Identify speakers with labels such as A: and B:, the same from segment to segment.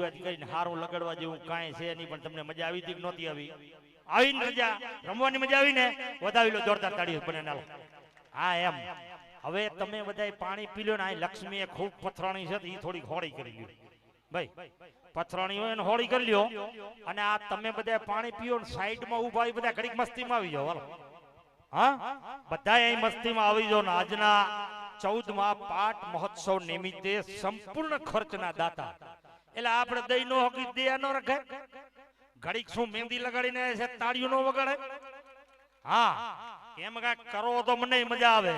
A: વાત કરીને હારું લગાડવા જેવું કાંઈ છે નહીં, પણ તમને મજા આવી હતી કે નહોતી આવી? આવીને રજા રમવાની મજા આવી ને? વધાવી લો જોરદાર તાળીઓ બને નાલો. હા એમ હવે તમે બધાય પાણી પી લો ને. આ લક્ષ્મીએ ખૂબ પથરાણી છે એ થોડી હોળી કરી લ્યો ભાઈ, પથરાણી હોય ને હોળી કરી લ્યો. અને આ તમે બધા પાણી પીઓ ને સાઈડમાં ઉભા હોય બધા ઘડીક મસ્તીમાં આવી જાઓ. હાલો હા બધા અહીં મસ્તીમાં આવી જાઓ ને. આજના 14મા પાઠ મહોત્સવ નિમિત્તે સંપૂર્ણ ખર્ચના દાતા એટલે આપણે દઈ નો હકી દયા ન રખાય. ઘડીક શું મહેંદી લગાડીને છે તાળીઓ નો વગાડે? હા એમ કાંઈક કરો તો મને મજા આવે.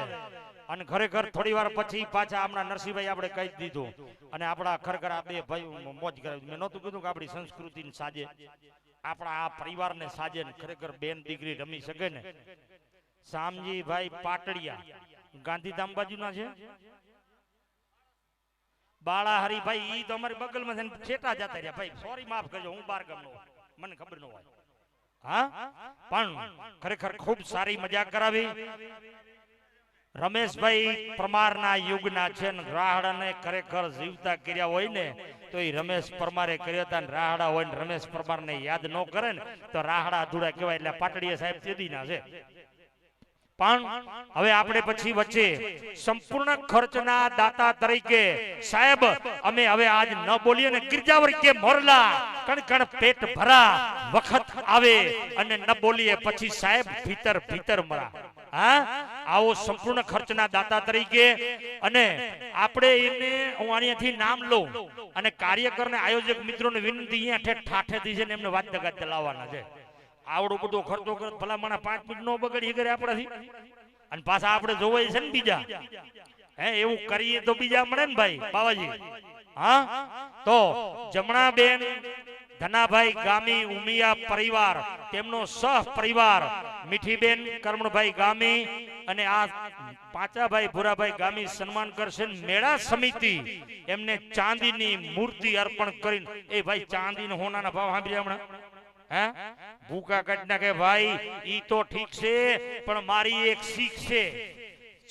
A: અને ખરેખર થોડી વાર પછી પાછા હમણાં નરસિંહભાઈ આપણે કહી દીધું અને આપણા ખરેખર આ બે ભાઈ મોજ કરાવી. મેં નહોતું કીધું કે આપણી સંસ્કૃતિને સાજે, આપણા આ પરિવારને સાજે ને ખરેખર બેન દીકરી રમી શકે ને. શામજીભાઈ પાટડિયા ગાંધીધામ બાજુના છે. બાળા હરિભાઈ ઈ તો અમારી બગલમાં છે, છેટા જતા રહ્યા ભાઈ. સોરી માફ કરજો, હું બાર ગામનો મને ખબર ન હોય. હા પણ ખરેખર ખૂબ સારી મજા કરાવી. રમેશભાઈ પરમારના યુગના છે ને રાહડાને ખરેખર જીવતા કર્યા હોય ને તો એ રમેશ પરમારે કર્યા હતા. રાહડા હોય ને રમેશ પરમારને યાદ ન કરે ને તો રાહડા અધૂરા કહેવાય. એટલે પાટડીયા સાહેબ તેદીના છે. પણ હવે આપણે પછી વચ્ચે સંપૂર્ણ ખર્ચના દાતા તરીકે સાહેબ અમે હવે આજ ન બોલીએ ને ગિરજાવર કે મોરલા કણ કણ પેટ ભરા વખત આવે અને ન બોલીએ પછી સાહેબ ભીતર ભીતર મરા. હા આવો સંપૂર્ણ ખર્ચના દાતા તરીકે અને આપણે એને હું અહીંયાથી નામ લઉં અને કાર્યકરને આયોજક મિત્રોને વિનંતી અહીંયા ઠાઠેથી છે ને એમને વાત દગાત ચલાવવાના છે. આવડો બધો ખર્ચો કરે ભલા મને 5 મિનિટ નો બગડી કરે આપણાથી. અને પાછા આપણે જોવાય છે ને બીજા હે એવું કરીએ તો બીજા મળે ને ભાઈ બાવાજી. હા તો જમણા બેન ધનાભાઈ ગામી ઉમિયા પરિવાર તેમનો સહ પરિવાર મીઠીબેન કરમણભાઈ ગામી અને આ પાંચાભાઈ ભુરાભાઈ ગામી સન્માન કરશે. મેળા સમિતિ એમને ચાંદીની મૂર્તિ અર્પણ કરીને એ ભાઈ ચાંદીના હોનાના ભાવ સાંભળ્યા હમણાં? હે ભૂકા કાઢ નાખે ભાઈ. ઈ તો ઠીક છે પણ મારી એક શીખ છે.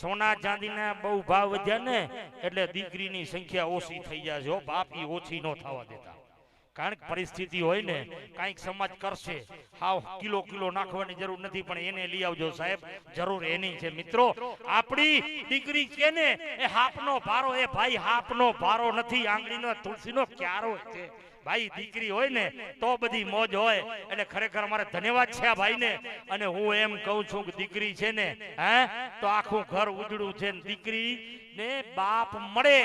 A: સોના ચાંદીના બહુ ભાવ વધ્યા ને એટલે દીકરીની સંખ્યા ઓછી થઈ જાય છે. બાપ ઈ ઓછી ન થવા દેતા. કારણ કે પરિસ્થિતિ હોય ને કાંઈક સમાજ કરશે. હાવ કિલો કિલો નાખવાની જરૂર નથી પણ એને લઈ આવજો સાહેબ, જરૂર એની છે. મિત્રો આપણી દીકરી છે ને એ હાપનો ભારો. એ ભાઈ હાપનો ભારો નથી, આંગળીનો તુલસીનો ક્યારો છે ભાઈ. દીકરી હોય ને તો બધી મોજ હોય. એટલે ખરેખર અમારે ધન્યવાદ છે આ ભાઈને. અને હું એમ કહું છું કે દીકરી છે ને હે તો આખું ઘર ઉજળું છે. દીકરી ને બાપ મળે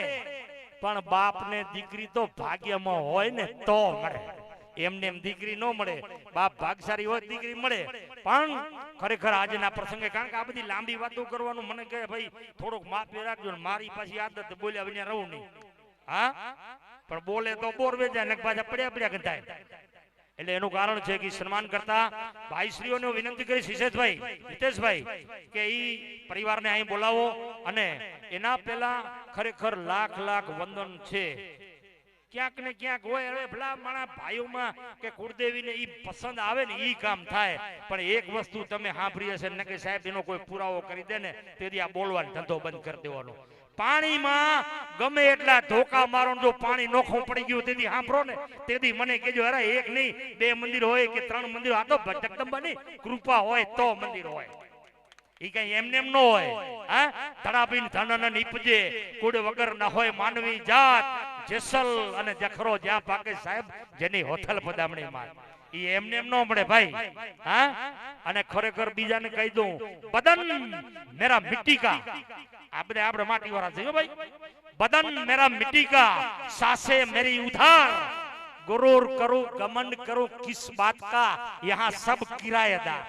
A: પણ બાપ ને દીકરી તો ભાગ્યમાં હોય ને તો મળે. એમને એમ દીકરી ન મળે. બાપ ભાગશાળી હોય દીકરી મળે. પણ ખરેખર આજના પ્રસંગે કારણ કે આ બધી લાંબી વાતો કરવાનું મને કહે ભાઈ થોડોક માફી રાખજો ને મારી પાછી આદત બોલ્યા વિના રહું નહીં. હા પણ બોલે તો બોર વેચાય ને પાછા પડ્યા પડ્યા ગંધાય. એટલે એનું કારણ છે કે સન્માન કરતા ભાઈશ્રીઓને વિનંતી કરી શિશેષભાઈ હિતેશભાઈ કે ઈ પરિવારને અહીં બોલાવો. અને એના પહેલા ખરેખર લાખ લાખ વંદન છે. ક્યાંક ને ક્યાંક હોય હવે ભલા માણા ભાઈઓમાં કે કુળદેવીને ઈ પસંદ આવે ને ઈ કામ થાય. પણ એક વસ્તુ તમે સાંભળી હશે ને કે સાહેબ એનો કોઈ પુરાવો કરી દે ને તેથી આ બોલવાનો ધંધો બંધ કરી દેવાનો. પાણીમાં ગમે એટલા ધોકા મારો જો પાણી નોખું પડી ગયું તેથી સાંભળો ને તેથી મને કહેજો અરે એક નહીં 2 મંદિર હોય કે 3 મંદિર. આ તો જગદંબાની કૃપા હોય તો મંદિર હોય. ઈ કઈ એમને એમ ન હોય. હા ધડાબીન ધન નીપજે કુડ વગર ન હોય માનવી જાત. જેસલ અને જખરો જ્યાં પાકે સાહેબ જેની હોથલ પદામણી માં ઈ એમને એમ ન મળે ભાઈ. હા અને ખરેખર બીજાને કહી દઉં બદન મેરા મિટ્ટી કા. આ બધા આપણે માટી વાળા છે ભાઈ. બદન મેરા મિટ્ટી કા સાસે મેરી ઉધાર. ગુરુર કરું ગમંડ કરું કિસ બાત કા યહાં સબ કિરાયેદાર.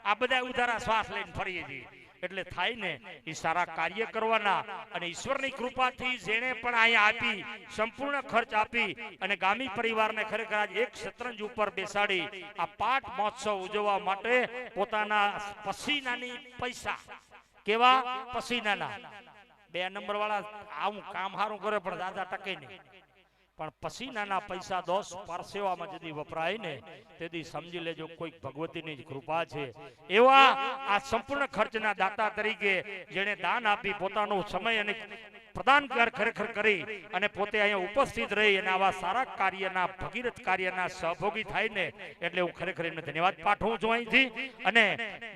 A: આ બધા ઉધારા શ્વાસ લઈને ફરીએ છીએ. એટલે થાય ને એ સારા કાર્ય કરવાના. અને ઈશ્વરની કૃપાથી જેને પણ અહીંયા આપી સંપૂર્ણ ખર્ચ આપી અને ગામી પરિવારને ખરેખર આજ એક શતરંજ ઉપર બેસાડી આ પાઠ મહોત્સવ ઉજવવા માટે પોતાના પસીનાની પૈસા કેવા પસીનાના 2 નંબર વાળા આવું કામ સારું કરે પણ દાદા ટકે નહીં. પણ પસીનાના પૈસા 10 પરસેવામાં જદી વપરાય ને તેથી સમજી લેજો કોઈ ભગવતીની જ કૃપા છે. એવા આ સંપૂર્ણ ખર્ચના દાતા તરીકે જેણે દાન આપી પોતાનો સમય અને પ્રદાન ખરેખર કરી અને પોતે અહીંયા ઉપસ્થિત રહી અને આવા સારા કાર્યના ભગીરથ કાર્યના સહભોગી થાય ને એટલે હું ખરેખર એમને ધન્યવાદ પાઠવું છું અહીંથી. અને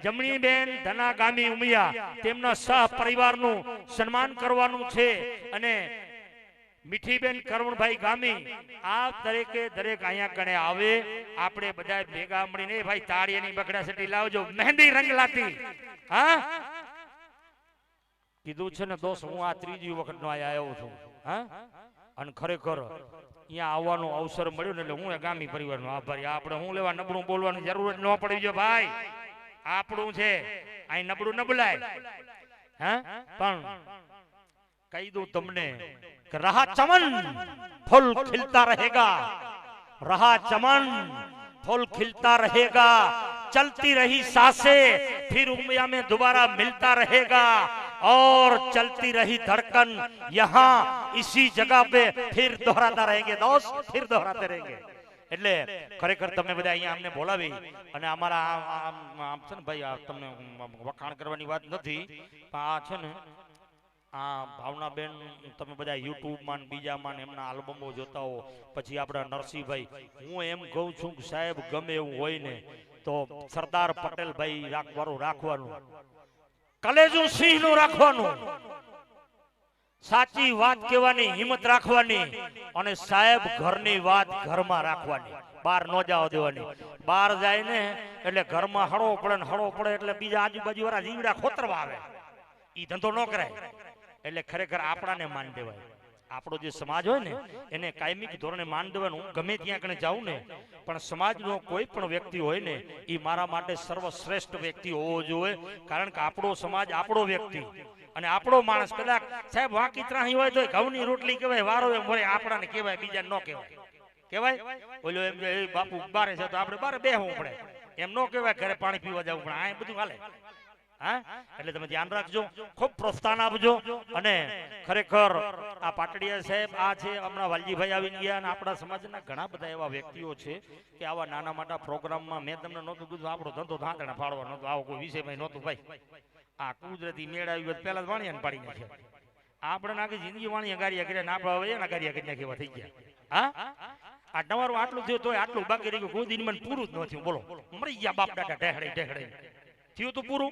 A: જમણીબેન ધનાગામી ઉમિયા તેમના સહ પરિવારનું સન્માન કરવાનું છે. અને મીઠીબેન કરવણભાઈ ગામી આ દરેક અહીંયા કણે આવે. આપણે બધા ભેગા મળીને ભાઈ તાળીની બગડા સટી લાવજો. મહેંદી રંગ લાતી હા કીધું છે ને દોસ્ત, હું આ ત્રીજી વખત નો આવ્યો છું. હા અને ખરેખર અહીંયા આવવાનો અવસર મળ્યો ને એટલે હું ગામી પરિવારનો આભારી. આપણે હું લેવા નબળું બોલવાની જરૂર જ ન પડી જો ભાઈ. આપણું છે અહીં નબળું ન બોલાય. હા પણ કહી દઉં તમને कि रहा चमन फूल खिलता रहेगा, रहा चमन फूल खिलता रहेगा, चलती रही सांसें फिर उमिया में दोबारा मिलता रहेगा और चलती रही धड़कन यहाँ इसी जगह पे फिर दोहराता रहेंगे दोस्त, फिर दोहराते रहेंगे. એટલે ખરેખર તમે બધા અહીંયા અમને બોલાવી અને અમારા આમ છે ને ભાઈ આ તમને વખાણ કરવાની વાત નથી પણ આ છે ને આ ભાવનાબેન તમે બધા યુટ્યુબ માં બીજા માં એમના આલ્બમો જોતા હો. પછી આપણા નરસિંહભાઈ, હું એમ કહું છું કે સાહેબ ગમે એવું હોય ને તો સરદાર પટેલ ભાઈ રાખવાનું, કલેજું સિંહ નું રાખવાનું, સાચી વાત કહેવાની હિંમત રાખવાની અને સાહેબ ઘરની વાત ઘરમાં રાખવાની, બહાર ન જવા દેવાની. બહાર જાય ને એટલે ઘરમાં હળો પડે ને હળો પડે એટલે બીજા આજુબાજુ વાળા જીવડા ખોતરવા આવે. ઈ ધંધો ન કરાય. એટલે ખરેખર આપણાને માન દેવાય. આપણો જે સમાજ હોય ને એને કાયમિક ધોરણે માન દેવાનું. હું ગમે ત્યાં કણે જાઉં ને પણ સમાજનો કોઈ પણ વ્યક્તિ હોય ને એ મારા માટે સર્વશ્રેષ્ઠ વ્યક્તિ હોવો જોઈએ. કારણ કે આપણો સમાજ આપણો વ્યક્તિ અને આપણો માણસ. કદાચ સાહેબ વાંકી ત્રાહી હોય તો ઘઉંની રોટલી કહેવાય, વારો એમ હોય આપણાને કહેવાય, બીજા ન કહેવાય. કહેવાય ઓલો એમ કે બાપુ બારે છે તો આપણે બારે બેહવું પડે એમ ન કહેવાય. ઘરે પાણી પીવા જવું પડે, આ બધું હાલે. હા એટલે તમે ધ્યાન રાખજો, ખૂબ પ્રોત્સાહન આપજો. અને ખરેખર આ પાટડિયા સાહેબ આ છે હમણાં વાલજીભાઈ આવી ગયા અને આપણા સમાજના ઘણા બધા એવા વ્યક્તિઓ છે કે આવા નાના મોટા પ્રોગ્રામમાં મેં તમને નહોતું કીધું આપણો ધંધો ધાંધણા ફાળવા નહોતો, આવો કોઈ વિષયમાં નહોતું ભાઈ. આ કુદરતી મેળ આવી ગયો પેલા વાણિયાને પાડી નાખ્યા. આપણે નાખી જિંદગી વાણિયા ગારિયા કર્યા ને આપણે હવે એના ગારિયા કરી નાખ્યા થઈ ગયા. હા આ તમારું આટલું થયું તો આટલું બાકી રહી ગયું. કોઈ દિન મને પૂરું જ ન થયું. બોલો મરી ગયા બાપ દાદા ઢેહડે થયું તો પૂરું.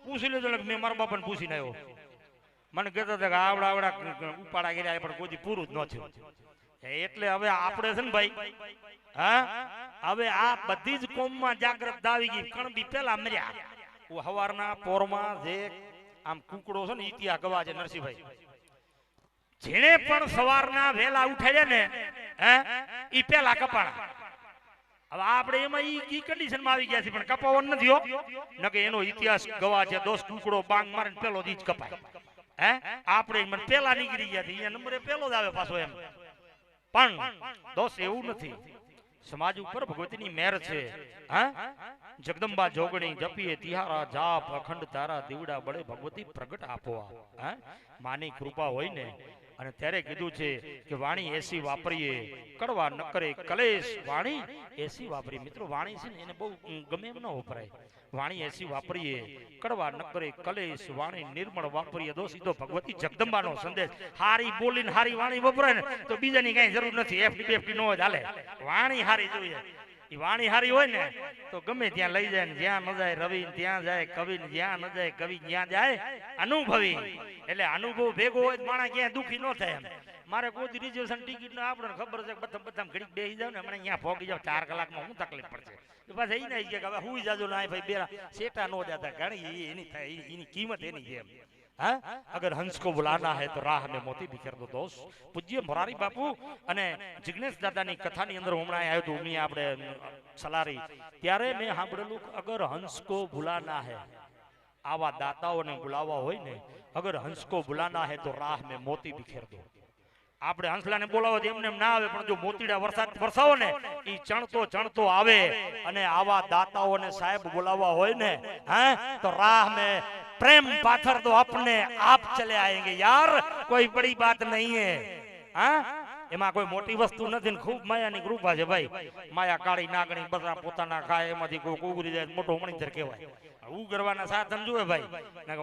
A: પૂછી લેજો મેં મારા બાપાને પૂછીને આવ્યો. મને કહેતા હતા કે આવડા ઉપાડા કર્યા પણ કોઈ પૂરું જ ન થયું. એટલે હવે આપણે છે ને ભાઈ હા હવે આ બધી જ કોમમાં જાગૃત આવી ગઈ. કણબી પેલા મર્યા હવારના પોરમાં જે આમ કુકડો છે ને ઇતિહાસ ગવા છે નરસિંહભાઈ. જેને પણ સવારના વેલા ઉઠાડ્યા ને ઈ પેલા કપાણા. હવે આપણે એમાં ઈ કન્ડિશનમાં આવી ગયા છે પણ કપાવન નથી હો. નકે એનો ઇતિહાસ ગવા છે. 10 કુકડો બાંગ મારે પેલો જ કપાય. આપણે મને પેલા નીકળી ગયા છે, નંબરે પેલો જ આવે પાછો એમ. પણ દોસ્ત એવું નથી. સમાજ ઉપર ભગવતીની મહેર છે. હા જગદંબા જોગણી જપીએ તિહારા જાપ અખંડ તારા દીવડા બળે ભગવતી પ્રગટ આપો. હા માની કૃપા હોય ને અને ત્યારે કીધું છે કે વાણી એસી વાપરીએ કડવા ન કરે કલેશ. વાણી એસી વાપરીએ. મિત્રો વાણી છે ને એને બહુ ગમે એમ ન વપરાય. વાણી એસી વાપરીએ કડવા ન કરે કલેશ. વાણી નિર્મળ વાપરીએ. દોસ્ત તો ભગવતી જગદંબાનો સંદેશ. હારી બોલીને હારી વાણી વપરાય ને તો બીજાની કઈ જરૂર નથી. એફડી બેફડી નો હાલે. વાણી હારી જોઈએ. ઈ વાણી હારી હોય ને તો ગમે ત્યાં લઈ જાય ને જ્યાં ન જાય રવિ ત્યાં જાય કવિ, જ્યાં ન જાય કવિ જ્યાં જાય અનુભવી. એટલે અનુભવ ભેગો હોય માણસ ક્યાંય દુખી ન થાય. એમ મારે કોઈ રિઝર્વેશન ટિકિટ ના આપણે ખબર છે બધા ઘડીક બેસી જાવ ને હમણાં અહીંયા ભોગી જાવ 4 કલાકમાં હું તકલીફ પડશે. પાછા એ નહીં કે હવે હું જાજો ના ભાઈ બેરા સેટા નો જતા ઘણી એની થાય એની કિંમત એની છે. हाँ अगर हंस को बुलाना है तो राह में मोती बिखेर दो दोस्त. पूज्य મોરારી બાપુ અને જિગ્નેશ દાદાની કથાની અંદર હમણાં આવ્યો તો ઉમી આપણે સલારી ત્યારે મેં સાંભળેલું અગર હંસ કો બુલાના હે, આવા દાતાઓને બોલાવવા હોય ને, અગર હંસ કો બુલાના હે તો રાહ में मोती बिखेर दो. આપણે હંસલાને બોલાવો તો એમને ના આવે પણ જો મોતીડા વરસાવો ને ઈ ચણતો આવે. અને આવા દાતાઓને સાહેબ બોલાવવા હોય ને તો રાહ में प्रेम पाथर दो अपने आप चले आएंगे यार, कोई बड़ी बात नहीं है. हाँ એમાં કોઈ મોટી વસ્તુ નથી ને ખૂબ માયાની કૃપા છે ભાઈ. માયા કાળી નાગણી બધા પોતાના ખાય એમાંથી કોઈ ઉગરી જાય મોટો મણીધર કહેવાય. ઉગરવાના સાધન જોવે ભાઈ.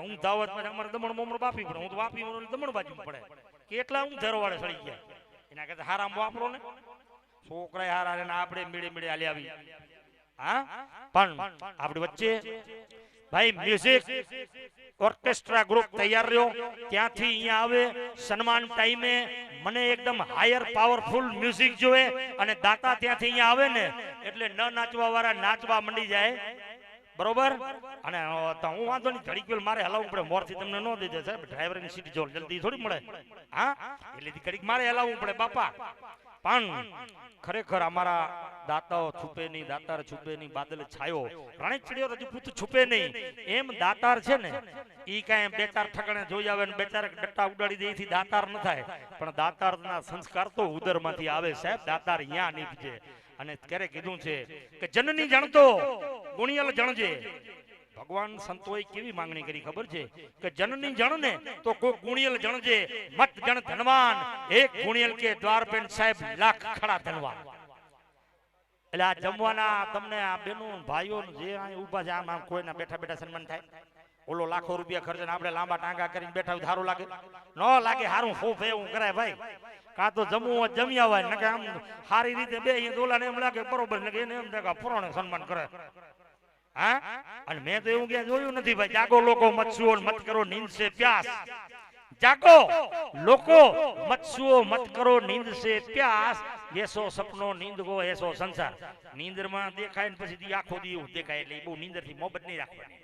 A: હું દાવતમાં અમારે દમણ મોમર બાફી પડે, હું તો વાપી દમણ બાજુ પડે. કેટલા હું ધરવાડે સડી ગયા. એના કરતા હારામ વાપરો ને, છોકરા હારા ને આપણે મેળે મેળે હાલી આવી. હા પણ આપણી વચ્ચે ભાઈ મ્યુઝિક ઓર્કેસ્ટ્રા ગ્રુપ તૈયાર રહ્યો. ત્યાંથી અહીંયા આવે સન્માન ટાઈમે મને એકદમ હાયર પાવરફુલ મ્યુઝિક જોવે અને દાતા ત્યાંથી અહીંયા આવે ને એટલે ન નાચવા વાળા નાચવા મંડી જાય. બરોબર. અને હું વાંધો નહીં ઘડી ગયો મારે હલાવવું પડે. મોરથી તમને ન દઈ દે સાહેબ, ડ્રાઈવરની સીટ જો જલ્દી થોડી મળે. હા એટલે ઘડીક મારે હલાવવું પડે બાપા. પણ ખરેખર અમારા દાતાઓ છુપે નહીં, દાતાર છુપે નહીં, બાદલ છાયો રણે ચડ્યો રજપૂત છુપે નહીં. એમ દાતાર છે ને ઈ કાંઈ બે ચાર ઠકણે જોઈ આવે ને બે ચાર ડટ્ટા ઉડાડી દે એથી દાતાર ન થાય. પણ દાતારના સંસ્કાર તો ઉદરમાંથી આવે સાહેબ. દાતાર અહીંયા નીપજે. અને ક્યારે કીધું છે કે જનની જણતો ગુણિયલ જણજે. ભગવાન સંતોએ કેવી માંગણી કરી ખબર છે કે જનની જણ ને તો કોઈ ગુણિયલ જણજે. મત જણ ધનવાન એક ગુણિયલ કે દ્વાર પેન સાહેબ લાખ ખડા ધનવાન. એટલે આ જમવાના તમને આ બેનો ભાઈઓ જે ઉભા છે આમ કોઈના બેઠા બેઠા સન્માન થાય. ઓલો લાખો રૂપિયા ખર્ચે આપણે લાંબા ટાંગા કરીને બેઠા હોય સારું લાગે? ન લાગે. સારું ફોફ એવું કરાય ભાઈ. કાં તો જમવું હોય જમ્યા હોય ને આમ સારી રીતે બે દોલાને એમ લાગે બરોબર ને એને એમ લાગે પુરાણે સન્માન કરે. હા અને મેં તો એવું ક્યાં જોયું નથી ભાઈ. જાગો લોકો મત્સ્યુઓ મત કરો નીંદ સે પ્યાસ. જાગો લોકો મત્સ્યુઓ મત કરો નીંદ સે પ્યાસ. એસો સપનો નીંદ ગો એસો સંસાર. નીંદરમાં દેખાય ને પછી આખો દી એવું દેખાય એટલે બહુ નીંદર થી મોહબત નહીં રાખવાની.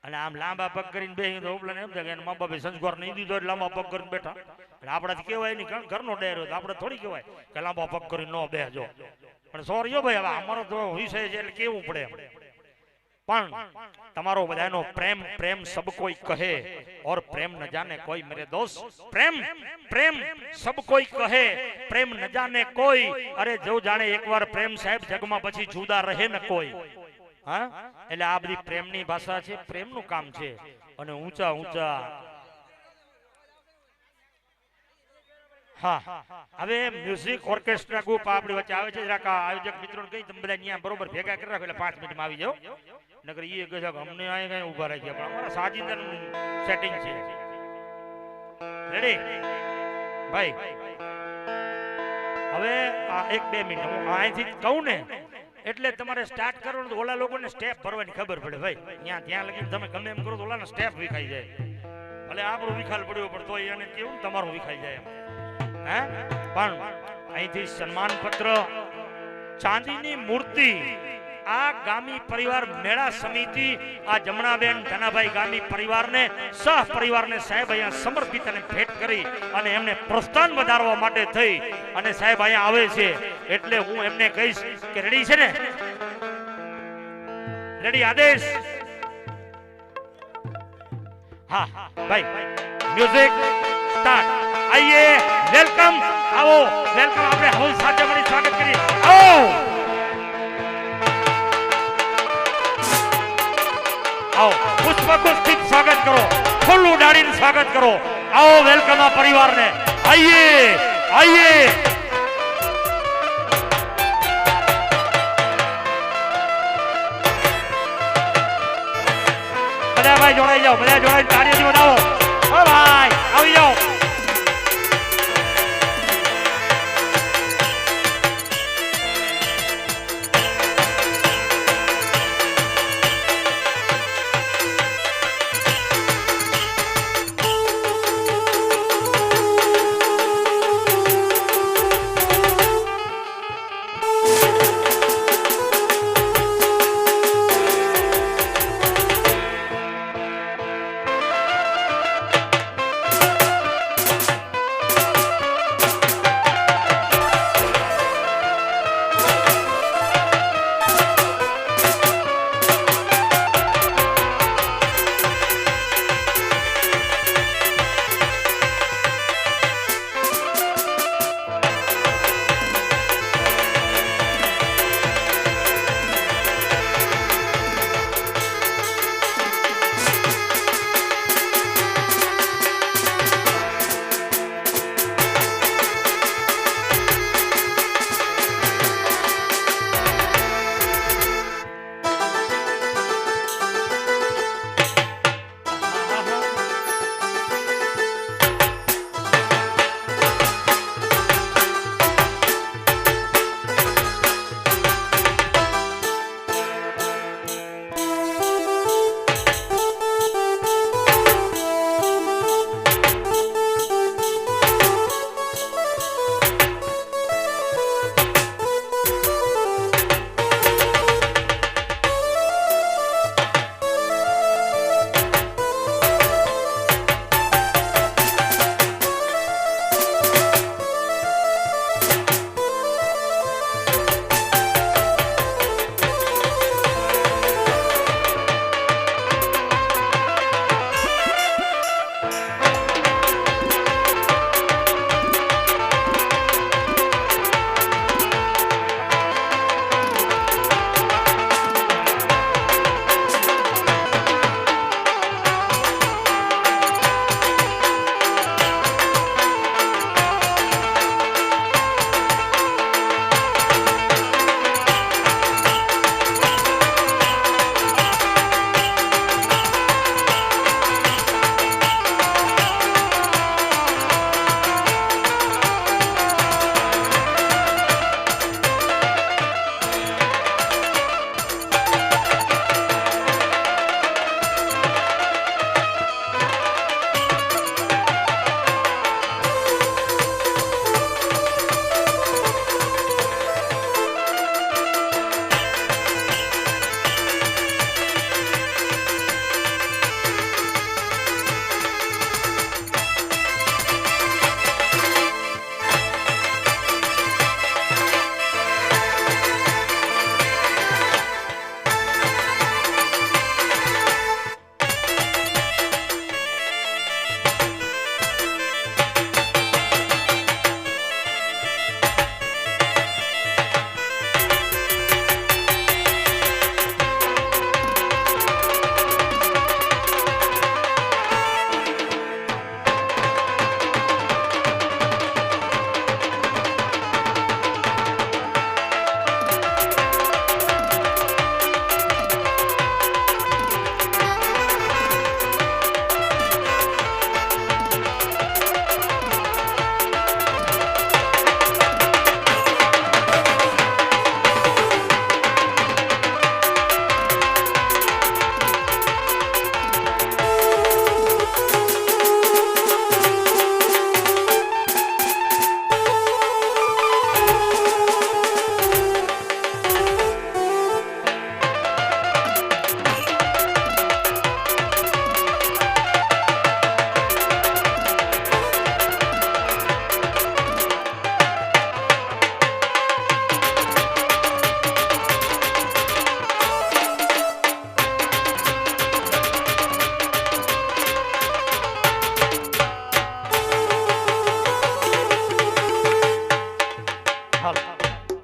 A: અને આમ લાંબા પગ કરીને બે તો ઉપલા એમ થાય કે મા બાપે સંસ્કાર નહીં દીધો એટલે લાંબા પગ કરીને બેઠા. એટલે આપણાથી કહેવાય નહીં ઘરનો ડેર હોય તો આપણે થોડી કહેવાય કે લાંબા પગ કરીને ન બેસજો. પણ સોરી ભાઈ હવે અમારો તો વિષય છે એટલે કેવું પડે એમ. પણ તમારો બધાનો પ્રેમ પ્રેમ સબ કોઈ કહે और प्रेम न जाने कोई मेरे दोस्त. प्रेम प्रेम सब कोई કહે प्रेम न जाने कोई. अरे जो जाने એકવાર પ્રેમ સાહેબ જગમાં પછી જુદા રહે ન કોઈ. હા એટલે આ બધી પ્રેમની ભાષા છે, પ્રેમનું કામ છે. અને ઊંચા ઊંચા હા હવે મ્યુઝિક ઓર્કેસ્ટ્રા ગ્રુપ આપણી વચ્ચે આવે છે. જરાક આયોજક મિત્રોને કહી તમે બધા અહીંયા બરોબર ભેગા કરી રાખો એટલે 5 મિનિટમાં આવી જાઓ. નકર એ ગજબ અમને અહીં કઈ ઉભા રહી ગયા. પણ અમારા સાજીદન સેટિંગ છે. રેડી ભાઈ? હવે આ 1-2 મિનિટ હું અહીંથી કહું ને એટલે તમારે સ્ટાર્ટ કરવાનું તો ઓલા લોકોને સ્ટેપ ભરવાની ખબર પડે ભાઈ. ત્યાં લગીને તમે ગમે એમ કરો તો ઓલાના સ્ટેપ વિખાઈ જાય. ભલે આપણું વિખાલ પડ્યો પણ તોય એને કેવું તમારું વિખાઈ જાય એમ. હે પણ અહીંથી સન્માન પત્ર, ચાંદીની મૂર્તિ આ ગામી પરિવાર મેળા સમિતિ આ જમણાબેન ધનાભાઈ ગામી પરિવારને સહ પરિવારને સાહેબ અહીંયા સમર્પિત અને ભેટ કરી અને એમને પ્રોત્સાહન વધારવા માટે થઈ અને સાહેબ અહીંયા આવે છે. એટલે હું એમને કહીશ કે રેડી છે ને? રેડી? આદેશ? હા ભાઈ મ્યુઝિક સ્ટાર્ટ. આઈએ વેલકમ. આવો વેલકમ. આપણે હોલ સાથે મળી સ્વાગત કરીએ. આવો આવો પુષ્પગુચ્છથી સ્વાગત કરો, ફૂલ ઉડાડીને સ્વાગત કરો. આવો વેલકમ આ પરિવારને. આઈએ આઈએ. બધા ભાઈ જોડાઈ જાઓ, બધા જોડાઈ તાળીઓથી વધાવો. ઓ ભાઈ આવી જાઓ.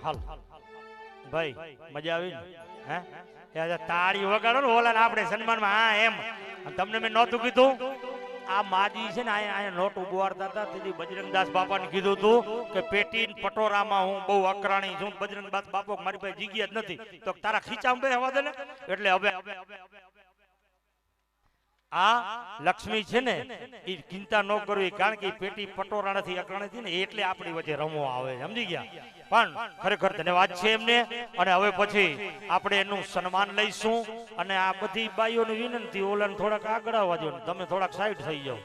A: હાલ ભાઈ મજા આવી ને હે તાળી વગાડો ને ઓલા આપણે સન્માનમાં હા એમ તમને મેં નહોતું કીધું આ માજી છે ને અહીંયા નોટ ઉભવારતા હતા તેથી બજરંગદાસ બાપાને કીધું હતું કે પેટી પટોરામાં હું બહુ અકરાણી છું બજરંગદાસ બાપો મારી પાસે જગ્યા જ નથી તો તારા ખીચામાં બેહવા દે ને એટલે હવે આ લક્ષ્મી છે ને એ ચિંતા ન કરવી કારણ કે પેટી પટોરા નથી અકરાણી હતી ને એટલે આપણી વચ્ચે રમવા આવે સમજી ગયા પણ ખરેખર ધન્યવાદ છે એમને અને હવે પછી આપણે એનું સન્માન લઈશું અને આ બધી બાઈઓની વિનંતી ઓલાને થોડાક આગળ આવવા દો તમે થોડાક સાઈડ થઈ જાઓ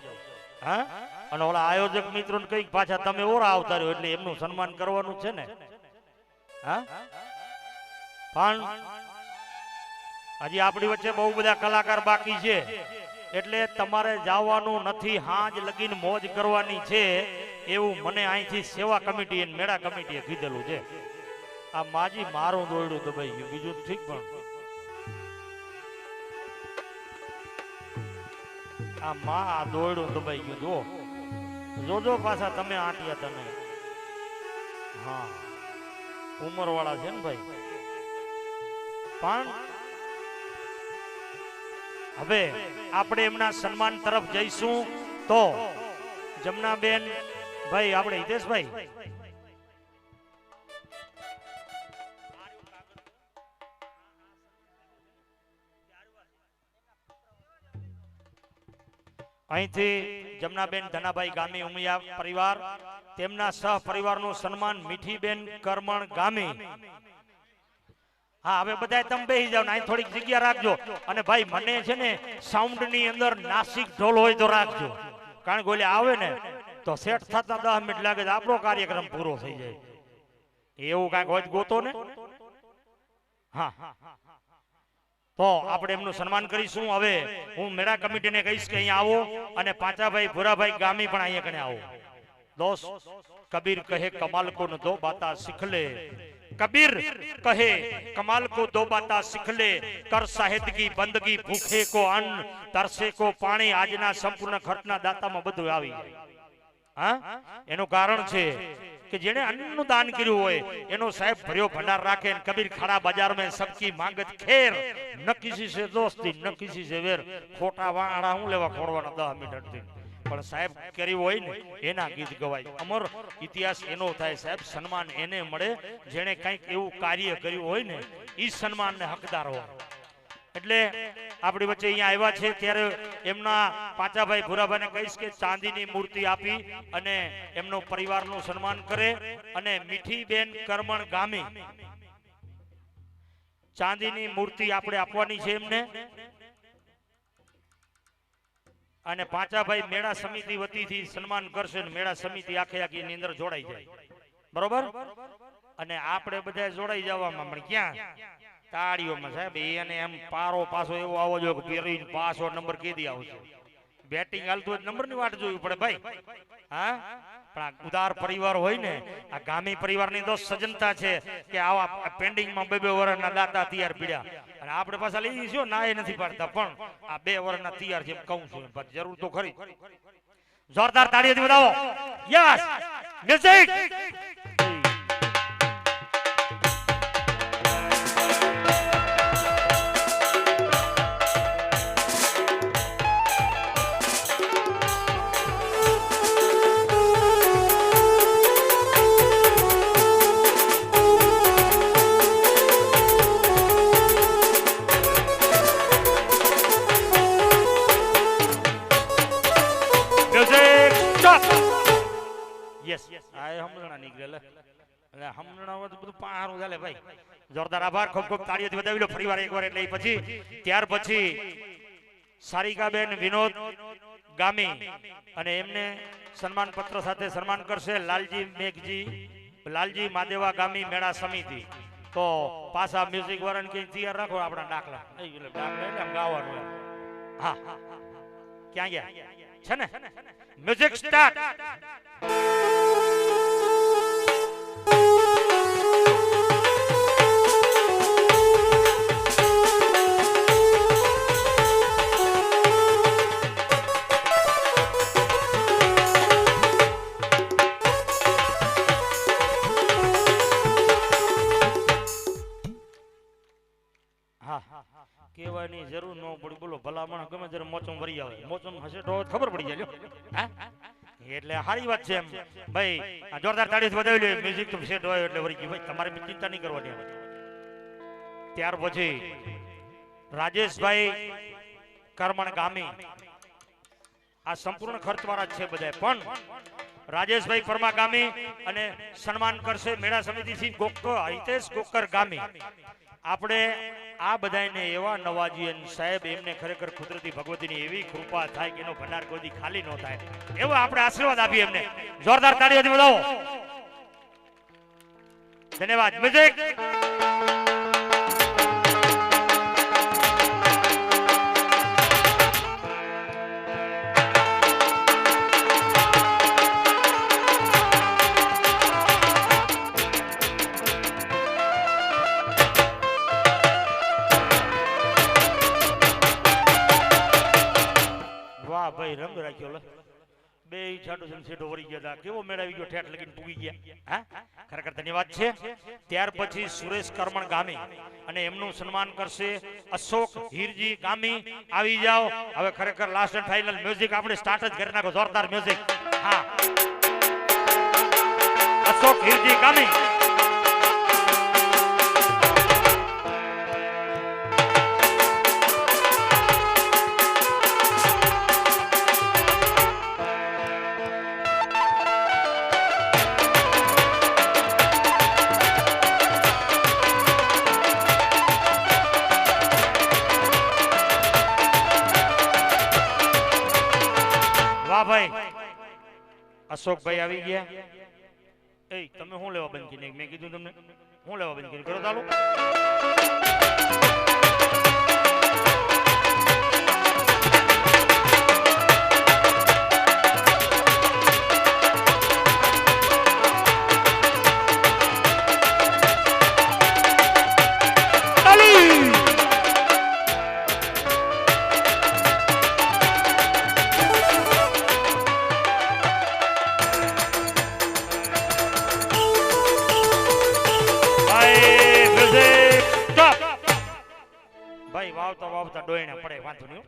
A: હા અને ઓલા આયોજક મિત્રોને કઈક પાછા તમે ઓરા આવતા રહ્યો એટલે એમનું સન્માન કરવાનું છે ને હા પણ હજી આપણી વચ્ચે બહુ બધા કલાકાર બાકી છે એટલે તમારે જવાનું નથી હાજ લગીને મોજ કરવાની છે એવું મને અહીંથી સેવા કમિટી અને મેળા કમિટીએ કીધેલું છે આ માજી મારું દોયડું દબાઈ ગયું બીજું ઠીક પણ આ માં આ દોયડું દબાઈ ગયું જો જોજો પાછા તમે આંટિયા તમે હા ઉંમર વાળા છે ને ભાઈ પણ હવે આપણે એમના સન્માન તરફ જઈશું તો જમનાબેન ભાઈ આપણે હિતેશભાઈ અહીંથી જમનાબેન ધનાભાઈ ગામી ઉમિયા પરિવાર તેમના સહ પરિવારનું સન્માન મીઠીબેન કરમણ ગામી હા હવે બધા તમે બેસી જાવ ને અહીં થોડીક જગ્યા રાખજો અને ભાઈ મને છે ને સાઉન્ડ ની અંદર નાસિક ઢોલ હોય તો રાખજો કારણ કે ઓલે આવે ને તો સેટ થતા 10 મિનિટ લાગે તો આપણો કાર્યક્રમ પૂરો થઈ જાય એવું કાંઈક હોય ગોતો ને હા તો આપણે એમનું સન્માન કરીશું હવે હું મેળા કમિટીને કહીશ કે અહીંયા આવો અને પાંચાભાઈ ભુરાભાઈ ગામી પણ અહીંયા કને આવો દોસ્ત કબીર કહે કમાલ કો ન દો બાતા શીખ લે कबीर कहे कमाल को दो बाता सीख ले कर साहित्य बंदगी भूखे को अन्न तरसे को पानी આજના સંપૂર્ણ ખર્ચના દાતામાં બધું આવી હા એનું કારણ છે કે જેણે અન્નનું દાન કર્યું હોય એનો સાહેબ ભર્યો ભંડાર રાખે ને કબીર ખડા બજાર में सबकी मांगत खेर न किसी से दोस्ती न किसी से वेर ખોટા વાળા હું લેવા ખોડવાના 10 મિનિટ પણ સાહેબ કર્યું હોય ને એના ગીત ગવાય અમર ઇતિહાસ એનો થાય સાહેબ સન્માન એને મળે જેણે કંઈક એવું કાર્ય કર્યું હોય ને એ સન્માનને હકદાર હોય એટલે આપણી વચ્ચે અહીંયા આવ્યા છે ત્યારે એમના પાંચાભાઈ ભુરાભાઈને કહીશ કે ચાંદીની મૂર્તિ આપી અને એમનો પરિવારનું સન્માન કરે અને મીઠીબેન કરમણ ગામી ચાંદીની મૂર્તિ આપણે આપવાની છે એમને અને પાંચાભાઈ મેળા સમિતિ વતીથી સન્માન કરશે ને મેળા સમિતિ આખે આખી ની અંદર જોડાઈ જાય બરોબર અને આપણે બધા જોડાઈ જવામાં પણ ક્યાં તાળીઓમાં સાહેબ એને એમ પારો પાછો એવો આવો જો કે પેરીને પાછો નંબર કીધી આવશે બેટિંગ હાલતું હોય નંબર ની વાટ જોવી પડે ભાઈ હા પણ આ ઉદાર પરિવાર હોય ને આ ગામી પરિવારની તો સજનતા છે કે આવા પેન્ડિંગમાં 2 વર્ષના દાતા તૈયાર પીડ્યા અને આપણે પાછા લઈ જઈશું ના એ નથી પાડતા પણ આ 2 વર્ષના તૈયાર છે એમ કહું છું જરૂર તો ખરી જોરદાર તાળીઓથી વધાવો યસ મ્યુઝિક જોરદાર આભાર ખૂબ ખૂબ તાળીઓથી વધાવી લો ફરીવાર એકવાર એટલે પછી ત્યાર પછી સારિકાબેન વિનોદ ગામી અને એમને સન્માન પત્ર સાથે સન્માન કરશે લાલજી મેઘજી લાલજી માદેવા ગામી મેળા સમિતિ તો પાછા મ્યુઝિક વાળાને કઈ તૈયાર રાખો આપણા દાખલા એટલે ગાવાનું હા ક્યાં ગયા છે ને મ્યુઝિક સ્ટાર્ટ હા કહેવાની જરૂર ન પડી બોલો ભલામણ ગમે ત્યારે મોચમ વરી આવે મોચમ હશે તો ખબર પડી જાય હા એટલે સારી વાત છે એમ ભાઈ આ જોરદાર તાળીથી વધાવી લે મ્યુઝિક તો સેટ હોય એટલે વરી ગયું ભાઈ તમારે બી ચિંતા નહીં કરવાની ત્યાર પછી રાજેશભાઈ કરમણ ગામી આ સંપૂર્ણ ખર્ચવાળા જ છે બધા પણ રાજેશભાઈ પરમા ગામી અને સન્માન કરશે મેળા સમિતિથી હિતેશ ગોકર ગામી આપણે આ બધાને એવા નવાજી સાહેબ એમને ખરેખર કુદરતી ભગવતીની એવી કૃપા થાય કે એનો ભંડાર કોઈ ખાલી ન થાય એવો આપણે આશીર્વાદ આપીએ એમને જોરદાર તાળીઓથી વધાવો ધન્યવાદ મ્યુઝિક ભાઈ રંગ રાખ્યો લે બે છાટો જમશેડો વળી ગયા હતા કેવો મેળાવી ગયો ઠેઠ લગીને પૂગી ગયા હા ખરેખર ધન્યવાદ છે ત્યાર પછી સુરેશ કરમણ ગામી અને એમનું સન્માન કરશે અશોક હીરજી ગામી આવી જાઓ હવે ખરેખર લાસ્ટ એન્ડ ફાઇનલ મ્યુઝિક આપણે સ્ટાર્ટ જ કરી નાખો જોરદાર મ્યુઝિક હા અશોક હીરજી ગામી ભાઈ અશોકભાઈ આવી ગયા એ તમે શું લેવા બંધ કરી મેં કીધું તમને શું લેવા બંધ કરી કરો ચાલો ભાઈ વાવતા વાવતા ડોયણા પડે વાંધો નહીં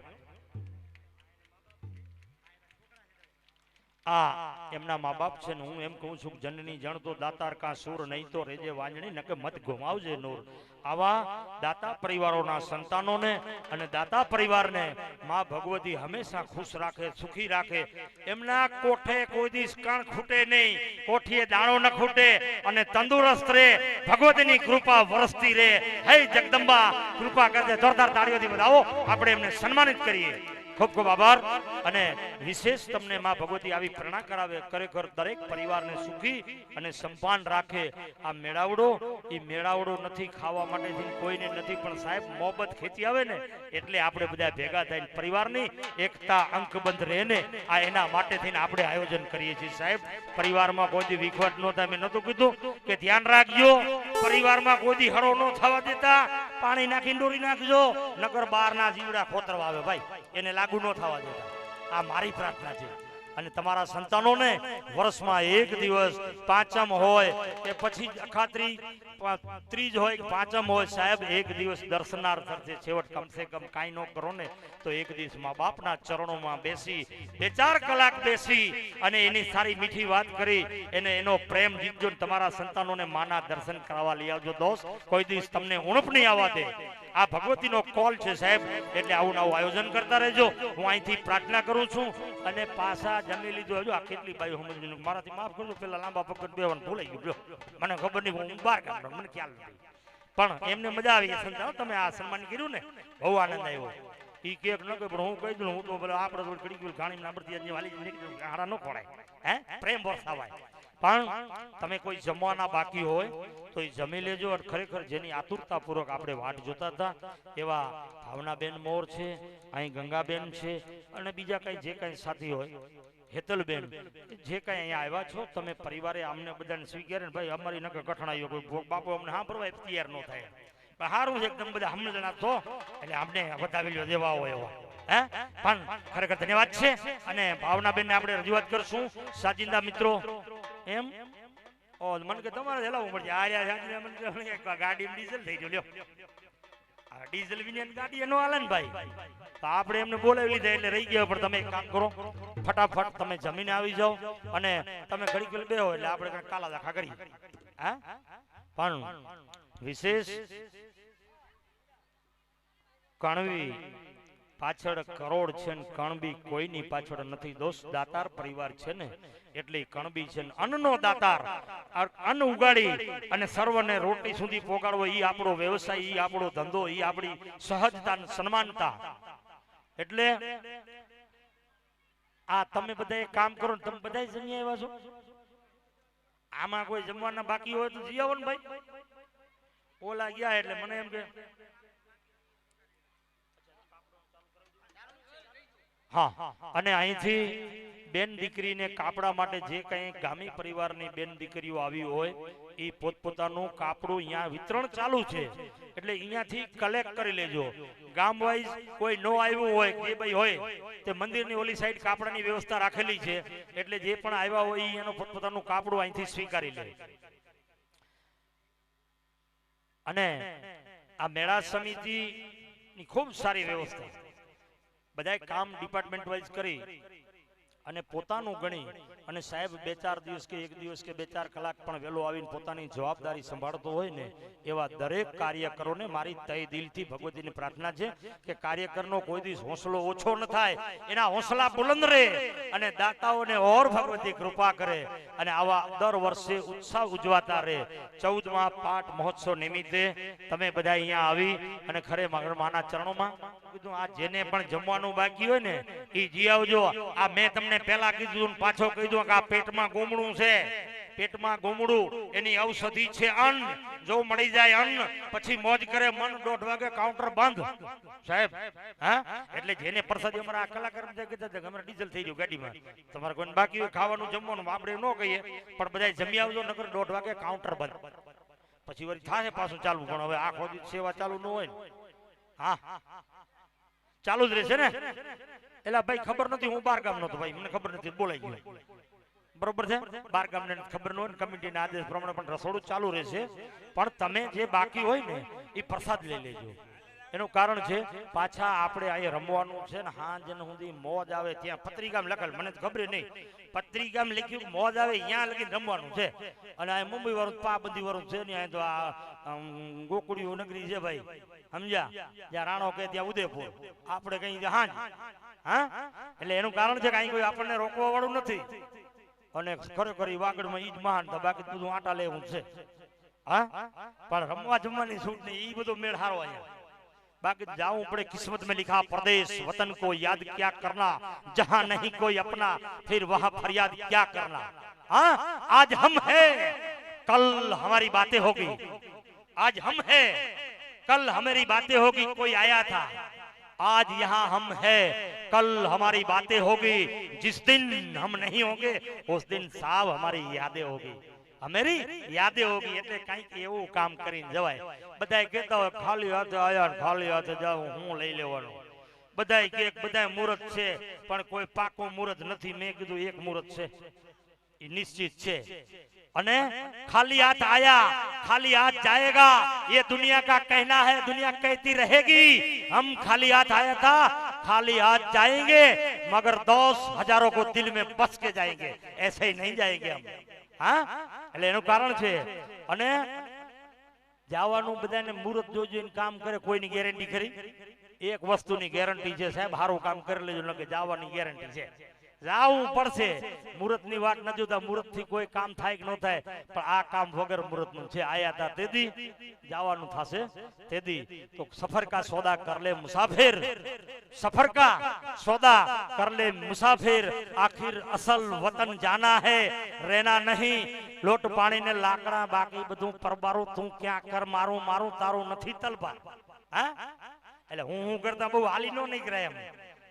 A: આ એમના મા બાપ છે ને હું એમ કહું છું જનની જણતો દાતાર કા સૂર નહીં તો રેજે વાંજણી નકે મત ગુમાવજે નૂર આવા દાતા પરિવારોના સંતાનોને અને દાતા પરિવારને માં ભગવતી હંમેશા ખુશ રાખે સુખી રાખે એમના કોઠે કોઈ દિવસ કણ ખૂટે નહીં કોઠીએ દાણો ન ખૂટે અને તંદુરસ્ત રહે ભગવતીની કૃપા વરસતી રહે હે જગદંબા કૃપા કરજે જોરદાર તાળીઓથી વધાવો આપણે એમને સન્માનિત કરીએ ખૂબ ખૂબ આભાર અને વિશેષ તમને માં ભગવતી આવી પ્રેરણા કરાવે ખરેખર દરેક પરિવારને સુખી અને સંપાન રાખે આ મેળાવડો એ મેળાવડો નથી ખાવા માટે કોઈને નથી પણ સાહેબ મોહબ્બત ખેંચી આવે ને એટલે આપણે બધા ભેગા થઈને પરિવારની એકતા અંકબંધ રહે ને આ એના માટે થઈને આપણે આયોજન કરીએ છીએ સાહેબ પરિવારમાં કોઈ વિખવાટ ન થાય મેં નતું કીધું કે ધ્યાન રાખજો પરિવારમાં કોઈ હરો ન થવા દેતા પાણી નાખીને દોરી નાખજો નકર બહારના જીવડા ખોતરવા આવે ભાઈ એને લાગુ ન થવા દેતા આ મારી પ્રાર્થના છે અને તમારા સંતાનોને વર્ષમાં એક દિવસ પાંચમ હોય કે પછી અખાત્રી ત્રીજ હોય કે પાંચમ હોય સાહેબ એક દિવસ દર્શનાર્થ છે છેવટ કમસે કમ કાંઈ ન કરો ને તો એક દિવસ મા બાપના ચરણોમાં બેસી 2-4 કલાક બેસી અને એની સારી મીઠી વાત કરી એને એનો પ્રેમ જીતજો તમારા સંતાનોને માના દર્શન કરાવવા લઈ આવજો દોસ્ત કોઈ દિવસ તમને ઉણપ નહીં આવવા દે આ ભગવતીનો કોલ છે સાહેબ એટલે આવું નવું આયોજન કરતા રહેજો હું અહીંથી પ્રાર્થના કરું છું અને પાછા જમી લીધું હજુ આ કેટલી બાઈ સમજ મારાથી માફ કરજો પેલા લાંબા પકડ બેવાનું ભૂલાઈ ગયું મને ખબર નહીં હું બહાર કાઢો મને ખ્યાલ નથી પણ એમને મજા આવી સંતાનો તમે આ સન્માન કર્યું ને બહુ આનંદ આવ્યો ઈ કેક ન પણ હું કહી દઉં હું તો પેલા આપણે થોડી કડી ગયું ઘાણી નામરથી આજે વાલી નીકળી હારા ન ખોડાય હે પ્રેમ વરસાવાય પણ તમે કોઈ જમવાના બાકી હોય તો એ જમી લેજો અને ખરેખર જેની આતુરતાપૂર્વક આપણે વાટ જોતા હતા એવા ભાવનાબેન મોર છે અહીં ગંગાબેન છે અને બીજા કઈ જે કઈ સાથી હોય હેતલબેન જે કઈ અહીંયા આવ્યા છો તમે પરિવારે અમને બધાને સ્વીકારે ને ભાઈ અમારી નકર કઠણાઈઓ કોઈ બાપુ અમને હા ભરવા તૈયાર ન થાય સારું છે એકદમ બધા સમજણા તો એટલે અમને વધાવી લો દેવા હોય એવા હે પણ ખરેખર ધન્યવાદ છે અને ભાવનાબેન ને આપણે રજૂઆત કરશું સાજિંદા મિત્રો એમ ઓ મને કે તમારે હેલાવું પડશે આ ગાડી ડીઝલ થઈ ગયો લ્યો ડીઝલ વિની ગાડી એનો હાલે ને ભાઈ, તો આપણે એમને બોલાવી લીધા એટલે રહી ગયા. પણ તમે એક કામ કરો, ફટાફટ તમે જમીને આવી જાઓ અને તમે ઘડી બે હોય એટલે આપણે કાલા દાખા કરીએ. હા, પણ વિશેષ કણવી પાછળ કરોડ છે ને કણબી કોઈની પાછળ નથી દોસ્ત. દાતાર પરિવાર છે ને એટલે કણબી છે ને અન્નનો દાતાર. અન્ન ઉગાડી અને સર્વને રોટી સુધી પોગાડવો ઈ આપણો વ્યવસાય, ઈ આપણો ધંધો, ઈ આપણી સહજતા સન્માનતા. એટલે આ તમે બધા કામ કરો ને તમે બધા જમી આવ્યા છો. આમાં કોઈ જમવાના બાકી હોય તો જઈ આવો ને ભાઈ. ઓલા ગયા એટલે મને એમ કે હા, અને અહીંથી બેન દીકરીને કાપડા માટે જે કઈ ગામી પરિવારની બેન દીકરીઓ આવી હોય એ પોતપોતાનું કાપડું અહીંયા વિતરણ ચાલુ છે. એટલે અહીંયાથી કલેક્ટ કરી લેજો. ગામ વાઇઝ કોઈ નો આવ્યું હોય કે ભાઈ હોય તે મંદિરની ઓલી સાઈડ કાપડાની વ્યવસ્થા રાખેલી છે. એટલે જે પણ આવ્યા હોય એનું પોતપોતાનું કાપડું અહીંથી સ્વીકારી લે. અને આ મેળા સમિતિની ખૂબ સારી વ્યવસ્થા, બધા કામ ડિપાર્ટમેન્ટ વાઇઝ કરી અને પોતાનું ગણી અને સાહેબ 2-4 દિવસ કે 1 દિવસ કે 2-4 કલાક પણ વહેલો આવીને પોતાની જવાબદારી સંભાળતો હોય ને એવા દરેક કાર્યકરોને મારી તહે દિલથી ભગવતીની પ્રાર્થના છે કે કાર્યકરનો કોઈ દિવસ હોંસલો ઓછો ન થાય, એના હોંસલા બુલંદ રહે અને દાતાઓને ઓર ભગવતી કૃપા કરે અને આવા દર વર્ષે ઉત્સાહ ઉજવાતા રહે. 14મા પાઠ મહોત્સવ નિમિત્તે તમે બધા અહીંયા આવી અને ખરે માના ચરણોમાં કીધું આ જેને પણ જમવાનું બાકી હોય ને એ જી આવજો. આ મેં તમને પહેલા કીધું પાછો કીધું કે આ પેટમાં ગોમડું છે, પેટમાં ગોમડું એની ઔષધિ છે અન્ન. જો મળી જાય અન્ન પછી મોજ કરે મન. 1:30 વાગે કાઉન્ટર બંધ સાહેબ. હા, એટલે જેને પ્રસાદ અમારા કલાકાર કીધા અમારે ડીઝલ થઈ ગયું ગાડીમાં, તમારે કોઈ બાકી હોય ખાવાનું જમવાનું આપણે ન કહીએ પણ બધા જમી આવજો, નકર 1:30 વાગે કાઉન્ટર બંધ. પછી વળી થાય પાછું ચાલુ, પણ હવે આખો દિવસ સેવા ચાલુ ન હોય ને. હા, ચાલુ જ રહેશે ને. એટલે ભાઈ ખબર નથી, હું 12 ગામ નતો ભાઈ, મને ખબર નથી, બોલાઈ ગયો. બરોબર છે, 12 ગામને ખબર ન હોય ને કમિટીના આદેશ પ્રમાણે પણ રસોડું ચાલુ રહેશે. પણ તમે જે બાકી હોય ને એ પ્રસાદ લઈ લેજો. એનું કારણ છે પાછા આપણે અહીંયા રમવાનું છે ને હાંજ સુધી મોજ આવે ત્યાં પત્રિકામ લખેલ, મને ખબર નહીં, પત્રિકામ લખ્યું મોજ આવે ત્યાં લગીને રમવાનું છે. અને આ મુંબઈ વાળું પાબંદી વાળું છે ને, તો આ ગોકુળિયું નગરી છે ભાઈ, સમજ્યા? જ્યાં રાણો કે ત્યાં ઉદયપુર, આપણે કઈ હાંજ. હા, એટલે એનું કારણ છે કે અહીં કોઈ આપણને રોકવા વાળું નથી. અને ખરેખર વાગડમાં ઈ જ મહાન, બાકી બધું આટા લેવું છે. હા, પણ રમવા જમવાની છૂટ નહીં, એ બધો મેળ હારો અહીંયા. बाकी जाऊं पड़े किस्मत में लिखा प्रदेश वतन को याद क्या करना, जहां नहीं कोई अपना फिर वहां फरियाद क्या करना। हाँ, आज हम हैं कल हमारी बातें होगी, आज हम हैं कल हमारी बातें होगी। कोई आया था आज यहाँ हम हैं कल हमारी बातें होगी, जिस दिन हम नहीं होंगे उस दिन साहब हमारी यादें होगी, हमारी यादें होगी। એટલે કંઈક એવું કામ કરીને જવાય। બધાય કહેતા હોય ખાલી હાથે આયા ખાલી હાથે જાવ, હું લઈ લેવાનો। બધાય કે બધાય મુહૂર્ત છે પણ કોઈ પાકો મુહૂર્ત નથી। મેં કીધું એક મુહૂર્ત છે, એ નિશ્ચિત છે। અને खाली हाथ आया खाली हाथ जाएगा, ये दुनिया का कहना है, दुनिया कहती रहेगी। हम खाली हाथ आया था खाली हाथ जाएंगे, मगर 10,000 को दिल में बस के जाएंगे, ऐसे ही नहीं जाएंगे हम। हाँ, એટલે એનું કારણ છે। અને જવાનું બધાને મુહૂર્ત જોઈને કામ કરે, કોઈની ગેરંટી ખરી? એક વસ્તુની ગેરંટી છે સાહેબ, સારું કામ કરી લેજો, નકે જવાની ગેરંટી છે, જાવું પડશે। મુહૂર્તની વાત ન જોતા, મુહૂર્તથી કોઈ કામ થાય કે ન થાય, પણ આ કામ વગર મુહૂર્તનું છે। આયા તા તેદી જવાનું થશે તેદી। તો સફર કા સોદા કર લે મુસાફિર, सफर का सौदा कर ले मुसाफिर, आखिर असल वतन जाना है रहना नहीं। लोट पानी ने लाकड़ा बाकी બધું પરબારું, તું ક્યાં કર મારું મારું તારું નથી તલવાર। હા, એટલે હું કરતા બહુ હાલી નો નીકળે એમ।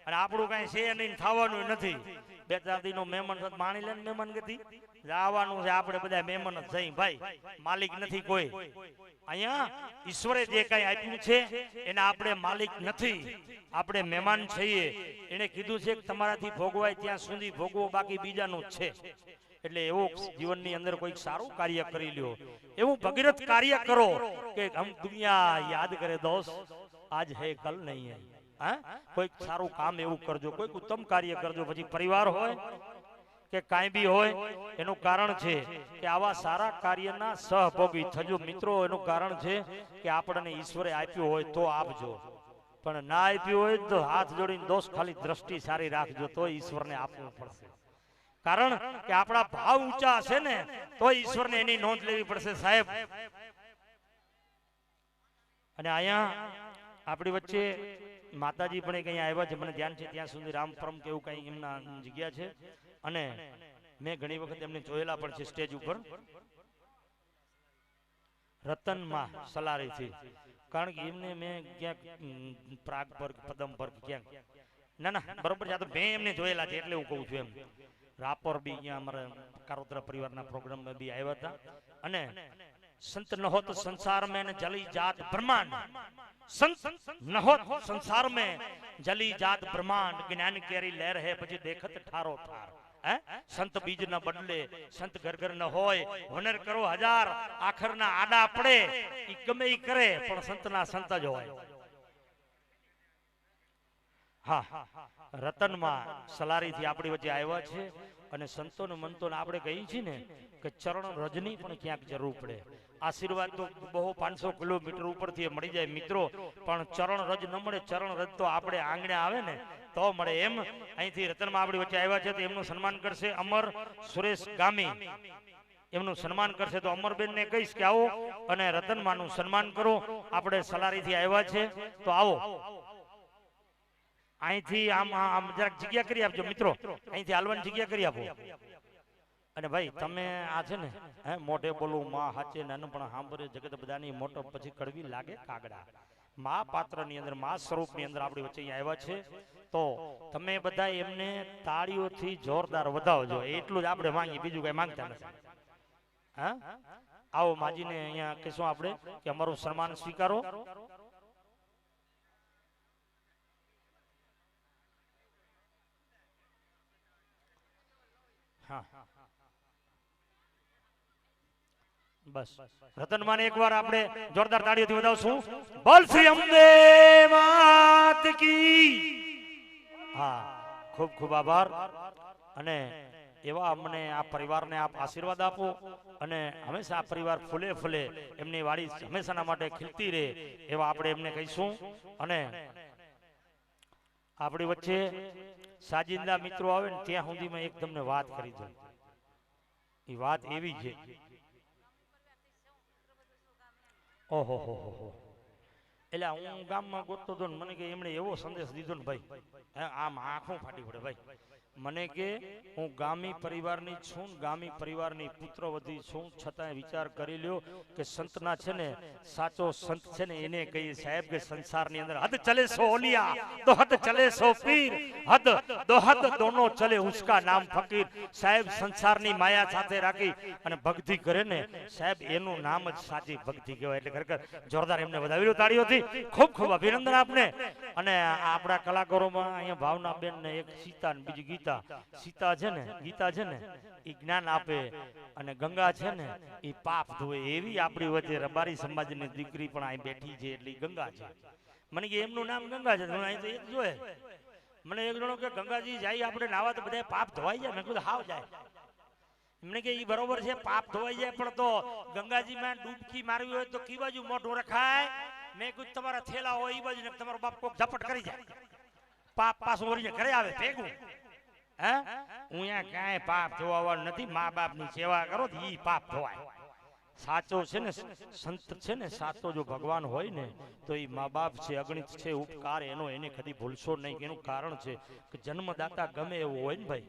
A: અને આપણું કઈ છે નહીં, થવાનું નથી। 2-4 દિનો મહેમાન માણી લે, મહેમાન ગતિ જવાનું છે। આપણે બધા મહેમાન જ જઈ ભાઈ, માલિક નથી કોઈ અહીંયા। ઈશ્વરે જે કઈ આપ્યું છે એના આપણે માલિક નથી, આપણે મહેમાન છીએ। એને કીધું છે કે તમારાથી ભોગવાય ત્યાં સુધી ભોગવો, બાકી બીજાનું જ છે। એટલે એવું જીવનની અંદર કોઈક સારું કાર્ય કરી લ્યો, એવું ભગીરથ કાર્ય કરો કે હમ દુનિયા યાદ કરે દોસ્ત। આજ હે કલ નહીં હે. હા, કોઈક સારું કામ એવું કરજો, કોઈક ઉત્તમ કાર્ય કરજો. પછી પરિવાર હોય કે કાંઈ બી હોય, એનું કારણ છે કે આવા સારા કાર્યના સહભોગી થજો મિત્રો. એનું કારણ છે કે આપણને ઈશ્વરે આપ્યું હોય તો આપજો, પણ ના આપ્યું હોય તો હાથ જોડીને દોષ ખાલી દ્રષ્ટિ સારી રાખજો, તો ઈશ્વરને આપવું પડશે. કારણ કે આપણા ભાવ ઊંચા હશે ને તો ઈશ્વરને એની નોંધ લેવી પડશે સાહેબ. અને અહીંયા આપણી વચ્ચે માતાજી પણ કઈ આવ્યા છે, મને ધ્યાન છે ત્યાં સુધી રામ પરમ કે એવું કઈ એમના જગ્યા છે. અને મેં ઘણી વખત એમને જોયેલા પણ છે સ્ટેજ ઉપર, રતનમાં સલારીથી. કારણ કે એમને મેં ક્યાંક પ્રાગ પર પદમ પર ક્યાંક ના ના બરોબર છે, આ તો મેં એમને જોયેલા છે એટલે હું કહું છું. એમ રાપર બી અહીંયા અમારા કારોતરા પરિવારના પ્રોગ્રામમાં બી આવ્યા હતા. અને સંત ન હોત સંસાર में जली जात ब्रह्मांड, संत न होत संसार में जली जात ब्रह्मांड, ज्ञान केरी लहर है પછી દેખત ઠારો ઠાર. સંત બીજ ન બદલે, સંત ઘર ઘર ન હોય, હોનર કરો હજાર, આખર ના આડા પડે, ઈ ગમે ઈ કરે પણ સંતના સંત જ હોય. હા, રતનમાં સલારીથી આપણી વચ્ચે આવ્યા છે. અને સંતોને મંતોને આપણે કહીએ છીએ ને કે ચરણ રજની પણ ક્યાંક જરૂર પડે. આશીર્વાદ તો બહુ 500 કિલોમીટર ઉપરથી મળી જાય મિત્રો, પણ ચરણ રજ ન મળે. ચરણ રજ તો આપણે આંગણે આવે ને તો મળે. એમ અહીંથી રતનમાં આપણી વચ્ચે આવ્યા છે તો એમનું સન્માન કરશે અમર સુરેશ ગામી, એમનું સન્માન કરશે. તો અમરબેન ને કહીશ કે આવો અને રતનમાનું સન્માન કરો. આપણે સલારીથી આવ્યા છે તો આવો અહીંથી આમ જરાક જગ્યા કરી આપજો મિત્રો, અહીંથી હાલવાની જગ્યા કરી આપો. અને ભાઈ તમે આ છે ને મોઢે બોલું માં હાચે નાનપણ સાંભળે જગત બધાની મોટો પછી કડવી લાગે કાગડા. મા પાત્રની અંદર, મા સ્વરૂપની અંદર આપણી વચ્ચે અહીંયા આવ્યા છે તો તમે બધા એમને તાળીઓથી જોરદાર વધાવજો. એટલું જ આપણે માંગીએ, બીજું કઈ માંગતા નથી. હા, આવો માજીને અહીંયા કહેશું આપણે કે અમારું સન્માન સ્વીકારો. હા, બસ રતનમાને એકવાર આપણે જોરદાર તાળીઓથી વધાવશું. બોલ શ્રી અંબે માત કી. હા, ખૂબ ખૂબ આભાર. અને એવા અમને આ પરિવારને આપ આશીર્વાદ આપો અને હંમેશા આ પરિવાર ફૂલે ફૂલે, એમની વાડી હંમેશાના માટે ખીલતી રહે એવા આપણે એમને કહીશું. અને આપણી વચ્ચે સાજિંદા મિત્રો આવે ને ત્યાં સુધીમાં એક તમને વાત કરી દઉં. એ વાત એવી છે, ઓહો હો હો. એટલે હું ગામમાં ગોતતો હતો ને મને કે એમણે એવો સંદેશ દીધો ને ભાઈ, આમ આંખો ફાટી પડે ભાઈ. મને કે હું ગામી પરિવારની છું, ગામી પરિવારની પુત્રવધી છું, છતાંય વિચાર કરી લ્યો કે સંતના છે ને સાચો સંત છે ને એને કહીએ સાહેબ કે સંસારની અંદર હદ ચલે સો ઓલિયા તો હદ ચલે સો પીર, હદ દો હદ દોનો ચલે ઉસકા નામ ફકીર. સાહેબ સંસારની માયા સાથે રાખી અને ભક્તિ કરે ને સાહેબ એનું નામ જ સાચી ભક્તિ કહેવાય. એટલે ખરેખર જોરદાર એમને વધાવી લો તાળીઓથી. ખૂબ ખૂબ અભિનંદન આપને. અને આપણા કલાકારોમાં અહીંયા ભાવના બેન ને એક સીતા ને બીજી ગીતા. સીતા છે ને, ગીતા છે ને એ જ્ઞાન આપે અને ગંગા છે ને એ પાપ ધોવે. એવી આપણી વચ્ચે રબારી સમાજની દીકરી પણ અહીં બેઠી છે એટલે ગંગા છે. મને કે એમનું નામ ગંગા છે, અહીં તો એક જોયે. મને એક જણો કે ગંગાજી જાય આપણે નાવા તો બધા પાપ ધોવાઈ જાય. મેં કીધું હાવ જાય. એમને કે એ બરોબર છે પાપ ધોવાઈ જાય, પણ તો ગંગાજીમાં ડૂબકી મારવી હોય તો કઈ બાજુ મોઢું રખાય? મેં કીધું તમારા થેલા હોય એ બાજુ ને તમારો બાપ કોક ઝપટ કરી જાય, પાપ પાછું વળીને ઘરે આવે ભેગું. હે, હું અહીંયા કાંઈ પાપ ધોવાવાનું નથી. મા બાપની સેવા કરો તો ઈ પાપ ધોવાય. સાચો છે ને સંત છે ને સાચો જો ભગવાન હોય ને તો એ મા બાપ છે, અગણિત છે ઉપકાર એનો, એને કદી ભૂલશો નહીં. એનું કારણ છે કે જન્મદાતા ગમે એવું હોય ને ભાઈ,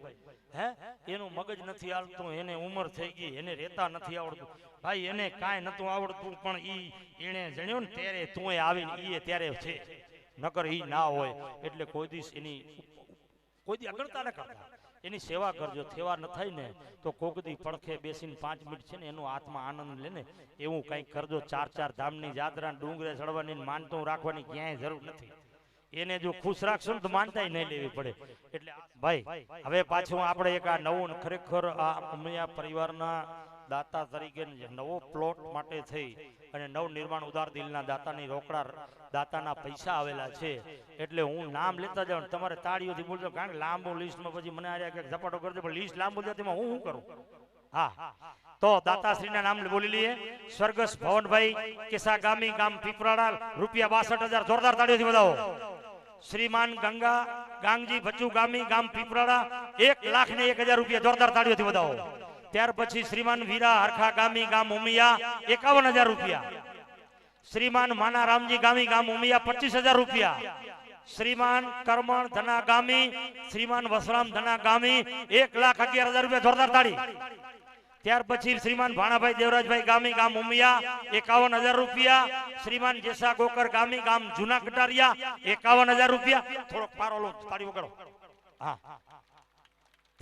A: હે એનું મગજ નથી આવતું, એને ઉંમર થઈ ગઈ, એને રેતા નથી આવડતું ભાઈ, એને કાંઈ નતું આવડતું, પણ ઈ એને જણ્યો ને ત્યારે તું આવીને ઈ ત્યારે છે, નકર ઈ ના હોય. એટલે કોઈ દિવસ એની કોઈ દી અગણતા ન કરતા, એની સેવા કરજો. સેવા ન થાય ને તો કોક દી પડખે બેસીને 5 મિનિટ છે ને એનો આત્મા આનંદ લે ને એવું કંઈક કરજો. 4 ધામની યાત્રા ડુંગરે ચડવાની માનતું રાખવાની ક્યાંય જરૂર નથી. એને જો ખુશ રાખશો ને તો માનતા નહીં લેવી પડે. એટલે ભાઈ હવે પાછું આપણે એક આ નવું ખરેખર આ અમૈયા પરિવારના દાતા તરીકે નવો પ્લોટ માટે થઈ અને નવ નિર્માણ ઉદાર દિલના દાતાની રોકડા દાતાના પૈસા આવેલા છે એટલે હું નામ લેતા જાઉં તમારે તાળીઓથી બોલજો કારણ કે લાંબુ લિસ્ટમાં પછી મને આ કે ઝપાટો કરજો પણ લિસ્ટ લાંબુ છે તેમાં હું શું કરું હા તો દાતાશ્રીના નામ બોલી લઈએ સ્વર્ગસ્થ ભવનભાઈ કેસા ગામી ગામ પીપરાડા રૂપિયા 62,000 જોરદાર તાળીઓથી વધાવો શ્રીમાન ગંગા ગાંગજી ભચ્ચુ ગામી ગામ પીપરાડા 1,01,000 રૂપિયા જોરદાર તાળીઓથી વધાવો ત્યાર પછી શ્રીમાન વીરા હરખા ગામી ગામ ઉમિયા 51,000 રૂપિયા શ્રીમાન માના રામજી ગામી ગામ ઉમિયા 25,000 રૂપિયા શ્રીમાન કરમણ ધના ગામી શ્રીમાન વસરામ ધના ગામી 1,11,000 રૂપિયા જોરદાર તાળી ત્યાર પછી શ્રીમાન ભાણાભાઈ દેવરાજભાઈ ગામી ગામ ઉમિયા 51,000 રૂપિયા શ્રીમાન જેસા ગોકર ગામી ગામ જૂના કટારિયા 51,000 રૂપિયા થોડોક પારો લો તાળી વગાડો હા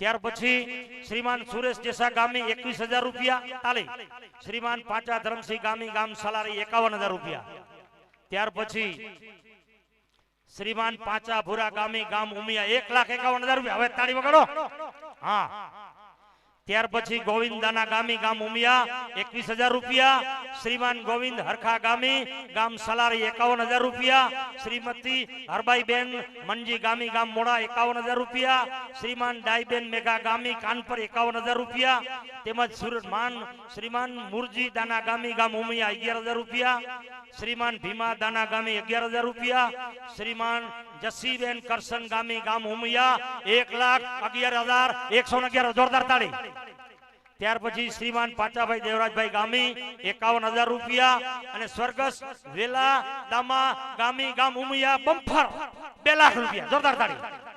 A: ત્યાર પછી શ્રીમાન સુરેશ જેસા ગામી 21,000 રૂપિયા તાળી શ્રીમાન પાંચા ધરમસિંહ ગામી ગામ સલારી 51,000 રૂપિયા ત્યાર પછી શ્રીમાન પાંચા ભુરા ગામી ગામ ઉમિયા 1,51,000 રૂપિયા હવે તાળી વગાડો હા ત્યાર પછી ગોવિંદાના ગામી ગામ ઉમિયા 21,000 રૂપિયા શ્રીમાન ગોવિંદ હરખા ગામી ગામ સલારી 51,000 રૂપિયા શ્રીમતી હરબાઈબેન મનજી ગામી ગામ મોડા 51,000 રૂપિયા શ્રીમાન ડાઈબેન મેઘા ગામી કાનપર 51,000 રૂપિયા તેમજ શ્રીમાન મુરજી દાના ગામી ગામ ઉમિયા 11,000 રૂપિયા શ્રીમાન ભીમા દાના ગામી 11,000 રૂપિયા શ્રીમાન જસીબેન કરશન ગામી ગામ ઉમિયા 1,11,111 જોરદાર તાળી ત્યાર પછી શ્રીમાન પાંચાભાઈ દેવરાજભાઈ ગામી 51,000 રૂપિયા અને સ્વર્ગસ્થ વેલા દામા ગામી ગામ ઉમિયા બમ્ફર 2,00,000 રૂપિયા જોરદાર તાળી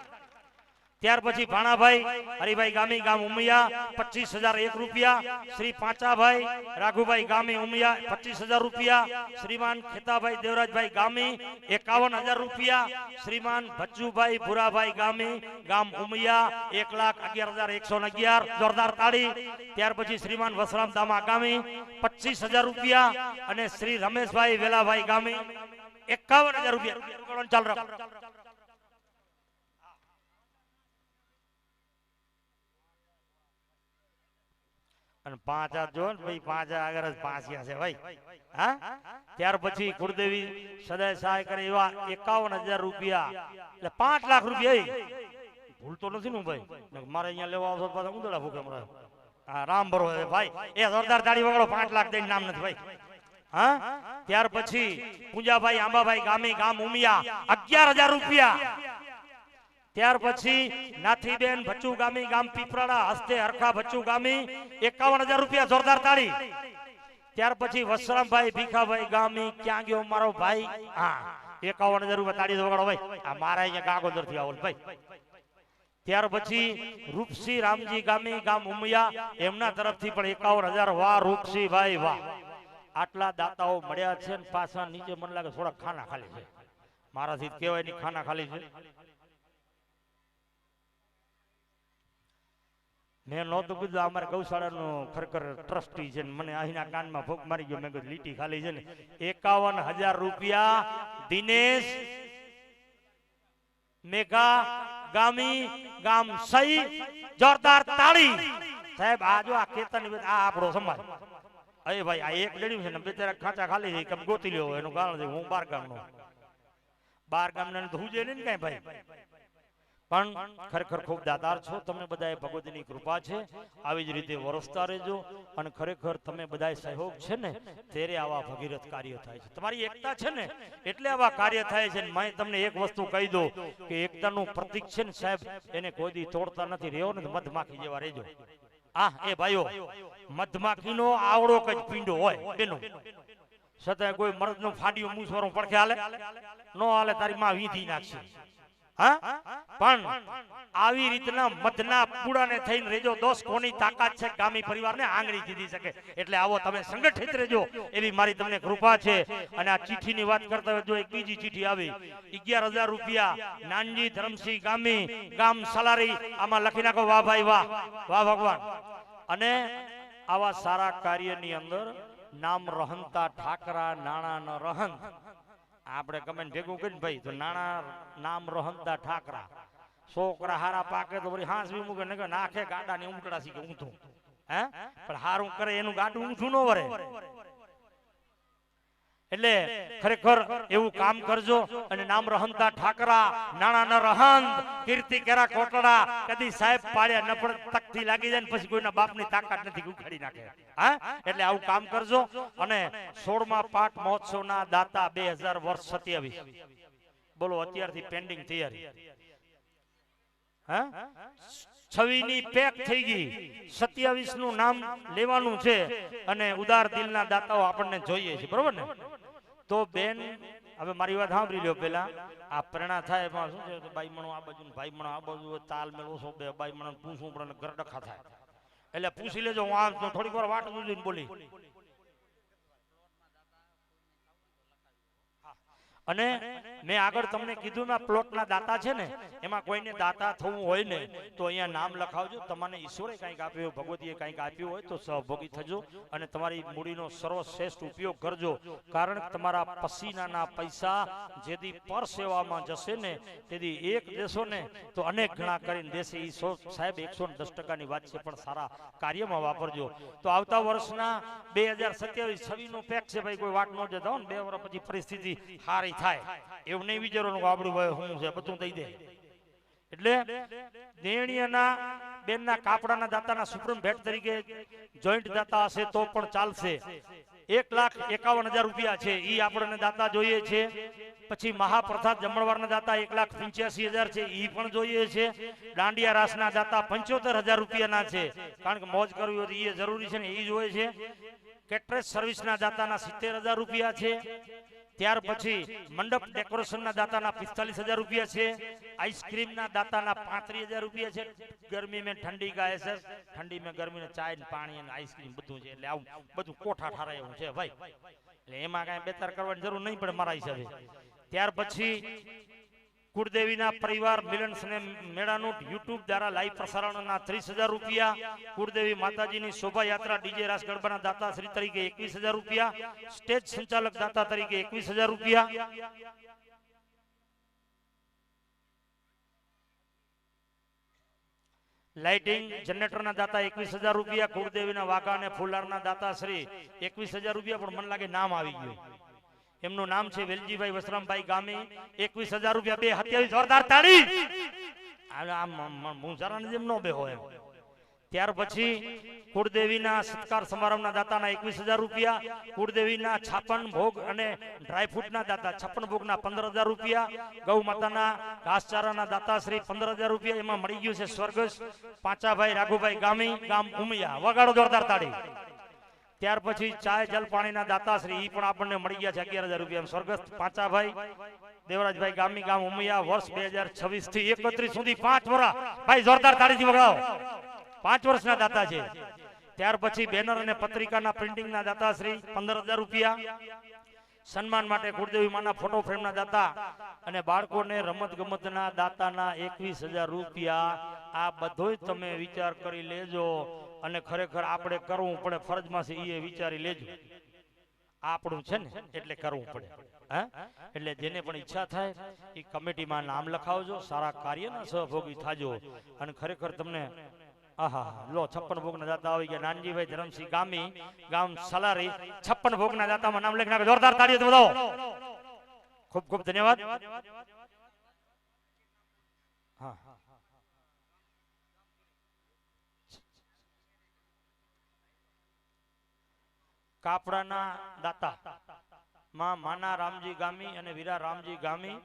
A: ત્યાર પછી ભાણાભાઈ હરિભાઈ ગામી ગામ ઉમિયા 25,001 રૂપિયા શ્રી પાંચાભાઈ રાઘુભાઈ ગામી ઉમિયા 25,000 રૂપિયા શ્રીમાન ખેતાભાઈ દેવરાજભાઈ ગામી 51,000 રૂપિયા શ્રીમાન ભચ્ચુભાઈ ભુરાભાઈ ગામી ગામ ઉમિયા 1,11,111 જોરદાર તાળી ત્યાર પછી શ્રીમાન વસરામ દામા ગામી 25,000 રૂપિયા અને શ્રી રમેશભાઈ વેલાભાઈ ગામી 51,000 રૂપિયા ચાલ રાખો અને 5 જો ને ભાઈ 5 આગળ જ 5 છે ભાઈ હા ત્યાર પછી કુળદેવી સદાય સહાય કરે એવા 51,000 રૂપિયા એટલે 5 લાખ રૂપિયા ભૂલતો નથી ને ભાઈ મારે અહીંયા લેવા આવશો પાછા ઉંદડા ભૂકે મારે હા રામ ભરો ભાઈ એ જોરદાર તાળી વગાડો 5 લાખ દઈને નામ નથી ભાઈ હા ત્યાર પછી પૂંજાભાઈ આંબાભાઈ ગામી ગામ ઉમિયા 11,000 રૂપિયા ત્યાર પછી નાથીબેન ભચ્ચુ ગામી ગામ પીપરાડા હસ્તે હરખા ભચ્ચુ ગામી 51,000 રૂપિયા જોરદાર તાળી ત્યાર પછી વસરામભાઈ ભીખાભાઈ ગામી ક્યાં ગયો મારો ભાઈ હા 51,000 રૂપિયા તાળી વગાડો ભાઈ આ મારા અહીંયા ગાગોદર થી આવો ભાઈ ત્યાર પછી રૂપસી રામજી ગામી ગામ ઉમિયા એમના તરફથી પણ 51,000 વાહ રૂપસી ભાઈ વાહ આટલા દાતાઓ મળ્યા છે ને પાછા નીચે મને લાગે થોડા ખાના ખાલી છે મારાથી કહેવાય ની ખાના ખાલી છે મેં નહોતું કીધું અમારે ગૌશાળાનું ખરેખર ટ્રસ્ટી છે મને અહીંના કાનમાં ભોગ મારી ગયો મેં કીધું લીટી ખાલી છે ને 51,000 રૂપિયા દિનેશ મેઘા ગામી ગામ સઈ જોરદાર તાળી સાહેબ આ જો આ કેતન આ આપણો સમાજ અરે ભાઈ આ એક લેડ્યું છે ને બેચારા ખાંચા ખાલી છે કેમ ગોતી લ્યો એનું કારણ છે હું બાર ગામનો તો હુજે નહીં ને કઈ ભાઈ પણ ખરેખર ખૂબ દાતાર છો તમે બધાએ ભગવતીની કૃપા છે આવી જ રીતે વરસતા રહેજો અને ખરેખર તમે બધાએ સહયોગ છે ને ત્યારે આવા ભગીરથ કાર્ય થાય છે તમારી એકતા છે ને એટલે આવા કાર્ય થાય છે મેં તમને એક વસ્તુ કહી દઉં કે એકતાનું પ્રતીક છે ને સાહેબ એને કોઈ દી તોડતા નથી રહ્યો ને મધમાખી જેવા રહેજો આ એ ભાઈઓ મધમાખીનો આવડો કઈ પીંડો હોય બેનો છતાં કોઈ મરદનું ફાડ્યું મૂસવાળું પડખે હાલે નો હાલે તારી માં વીંધી નાખશે હા પણ આવી રીતના મધના પૂડાને થઈને રહેજો દોસ્ત કોની તાકાત છે ગામી પરિવારને આંગળી દીધી શકે એટલે આવો તમે સંગઠિત રહેજો એવી મારી તમને કૃપા છે અને આ ચીઠીની વાત કરતા હોય જો એક બીજી ચીઠી આવી 11,000 રૂપિયા નાનજી ધરમસિંહ ગામી ગામ સલારી આમાં લખી નાખો વાહ ભાઈ વાહ વાહ ભગવાન અને આવા સારા કાર્યની અંદર નામ રહંતા ઠાકરા નાણા ન રહંત આપણે કમેન્ટ ભેગું કરીને ભાઈ તો નાણા નામ રહંતા ઠાકરા છોકરા હારા પાકે તો વળી હાંસવી મૂકે ને નાખે ગાડાની ઉમટડા શીખે ઊંધું હે પણ હારું કરે એનું ગાડું ઊંધું ન વરે. એટલે ખરેખર એવું કામ કરજો. અને નામ રહંતા ઠાકરા નાણા ન રહંત કીર્તિ કેરા કોટડા કદી સાહેબ પાડ્યા ન પણ તકથી લાગી જાય ને પછી કોઈના બાપની તાકાત નથી ઉખાડી નાખે. હા એટલે આવું કામ કરજો. અને 16મા પાઠ મહોત્સવના દાતા 2000 વર્ષ 27 બોલો અત્યારથી પેન્ડિંગ તૈયારી. હા 26 ની પેક થઈ ગઈ, 27 નું નામ લેવાનું છે. અને ઉદાર દિલના દાતાઓ આપણને જોઈએ છે, બરોબર ને? તો બેન હવે મારી વાત સાંભળી લ્યો. પેલા આ પ્રેરણા થાય એમાં શું છે, બાઈ મણો આ બાજુ ભાઈ મણો આ બાજુ તાલ મેળવો છો, બે બાઈ મણો પૂછવું પડે, ગરડખા થાય. એટલે પૂછી લેજો. હું આ થોડીક વાર વાટ જોઈને બોલી. અને મેં આગળ તમને કીધું ના પ્લોટના દાતા છે ને, એમાં કોઈને દાતા થવું હોય ને તો અહીંયા નામ લખાવજો. તમને ઈશ્વરે કંઈક આપ્યું હોય, ભગવતીએ કંઈક આપ્યું હોય તો સહભોગી થજો અને તમારી મૂડીનો સર્વશ્રેષ્ઠ ઉપયોગ કરજો. કારણ કે તમારા પસીનાના પૈસા જેથી પર સેવામાં જશે ને તેથી એક દેશો ને તો અનેક ગણા કરીને દેશે. એ સાહેબ 110% વાત છે, પણ સારા કાર્યમાં વાપરજો. તો આવતા વર્ષના 2027-26 નું પેક છે ભાઈ, કોઈ વાટ ન જતા હો ને. 2 વર્ષ પછી પરિસ્થિતિ સારી થાય એવું નહીં વિચારવાનું આપણું ભાઈ શું છે બધું દઈ દે. એટલે દેણીયાના બેનના કાપડાના દાતાના સુપ્રીમ ભેટ તરીકે જોઈન્ટ દાતા હશે તો પણ ચાલશે. 1,51,000 રૂપિયા છે, ઈ આપણને દાતા જોઈએ છે. પછી મહાપ્રસાદ જમણવારના દાતા 1,85,000 છે, ઈ પણ જોઈએ છે. દાંડિયા રાસના દાતા 75,000 રૂપિયાના છે, કારણ કે મોજ કરવી હોય એ જરૂરી છે ને, એ જોઈએ છે. કેટરેજ સર્વિસના દાતાના 70,000 રૂપિયા છે. ત્યાર પછી મંડપ ડેકોરેશનના દાતાના 45,000 રૂપિયા છે. આઈસ્ક્રીમના દાતાના 35,000 રૂપિયા છે. ગરમી મેં ઠંડી ગાય છે, ઠંડી મેં ગરમી ને ચાય ને પાણી અને આઈસ્ક્રીમ બધું છે. એટલે આવું બધું કોઠા ઠારા એવું છે ભાઈ. એટલે એમાં કાંઈ બેતાર કરવાની જરૂર નહીં પડે મારા હિસાબે. ત્યાર પછી કુળદેવીના પરિવાર મિલન સ્નેહ મેળાનું યુટ્યુબ દ્વારા લાઈવ પ્રસારણના 30,000 રૂપિયા. કુળદેવી માતાજીની શોભાયાત્રા ડીજે રાસ ગરબાના દાતા શ્રી તરીકે 21,000 રૂપિયા. સ્ટેજ સંચાલક દાતા તરીકે 21,000 રૂપિયા. લાઇટિંગ જનરેટરના દાતા 21,000 રૂપિયા. કુળદેવીના વાઘા અને ફુલારના દાતા શ્રી 21,000 રૂપિયા. પણ મને લાગે નામ આવી ગયું. એમનું નામ છે વેલજીભાઈ વસરામભાઈ ગામી, 21,000 રૂપિયા. 2,27 જોરદાર તાળી. મુંજારાને જેમ નો બેહો એમ. ત્યાર પછી કુળદેવીના સત્કાર સમારંભના દાતાના 21,000 રૂપિયા. કુળદેવીના 56 ભોગ અને ડ્રાયફ્રૂટના દાતા 56 ભોગના 15,000 રૂપિયા. ગૌ માતાના ઘાસચારાના દાતા શ્રી 15,000 રૂપિયા. એમાં મળી ગયું છે સ્વર્ગસ્થ પાંચાભાઈ રાઘુભાઈ ગામી, ગામ ઉમિયા. વગાડો જોરદાર તાળી. ત્યાર પછી ચાય જલ પાણીના દાતાશ્રી ઈ પણ આપણને મળી ગયા છે 11,000 રૂપિયા. સ્વર્ગસ્થ પાંચાભાઈ દેવરાજભાઈ ગામી, ગામ ઉમિયા. વર્ષ 2026 થી 31 સુધી 5 વર્ષ ભાઈ જોરદાર તાળીથી વગાડો. 5 વર્ષના દાતા છે. ત્યાર પછી બેનર અને પત્રિકાના પ્રિન્ટિંગના દાતાશ્રી 15,000 રૂપિયા. સન્માન માટે કુળદેવી માના ફોટો ફ્રેમના દાતા અને બાળકોને રમત ગમતના દાતાના 21,000 રૂપિયા. આ બધોય તમે વિચાર કરી લેજો. અને ખરેખર આપણે કરવું પડે, ફરજમાં છે એ વિચારી લેજો. આપણું છે ને એટલે કરવું પડે. હા એટલે જેને પણ ઈચ્છા થાય એ કમિટીમાં નામ લખાવજો, સારા કાર્યના સહભાગી થાજો. અને ખરેખર તમને આહા લો 56 ભોગના દાતા આવી ગયા. નાનજીભાઈ ધરમસિંહ ગામી, ગામ સલારી. 56 ભોગના દાતામાં નામ લખી નાખો. જોરદાર તાળીઓ બધાઓ. ખૂબ ખૂબ ધન્યવાદ. હા કાપડાના દાતા માના રામજી ગામી અને વીરા રામજી ગામી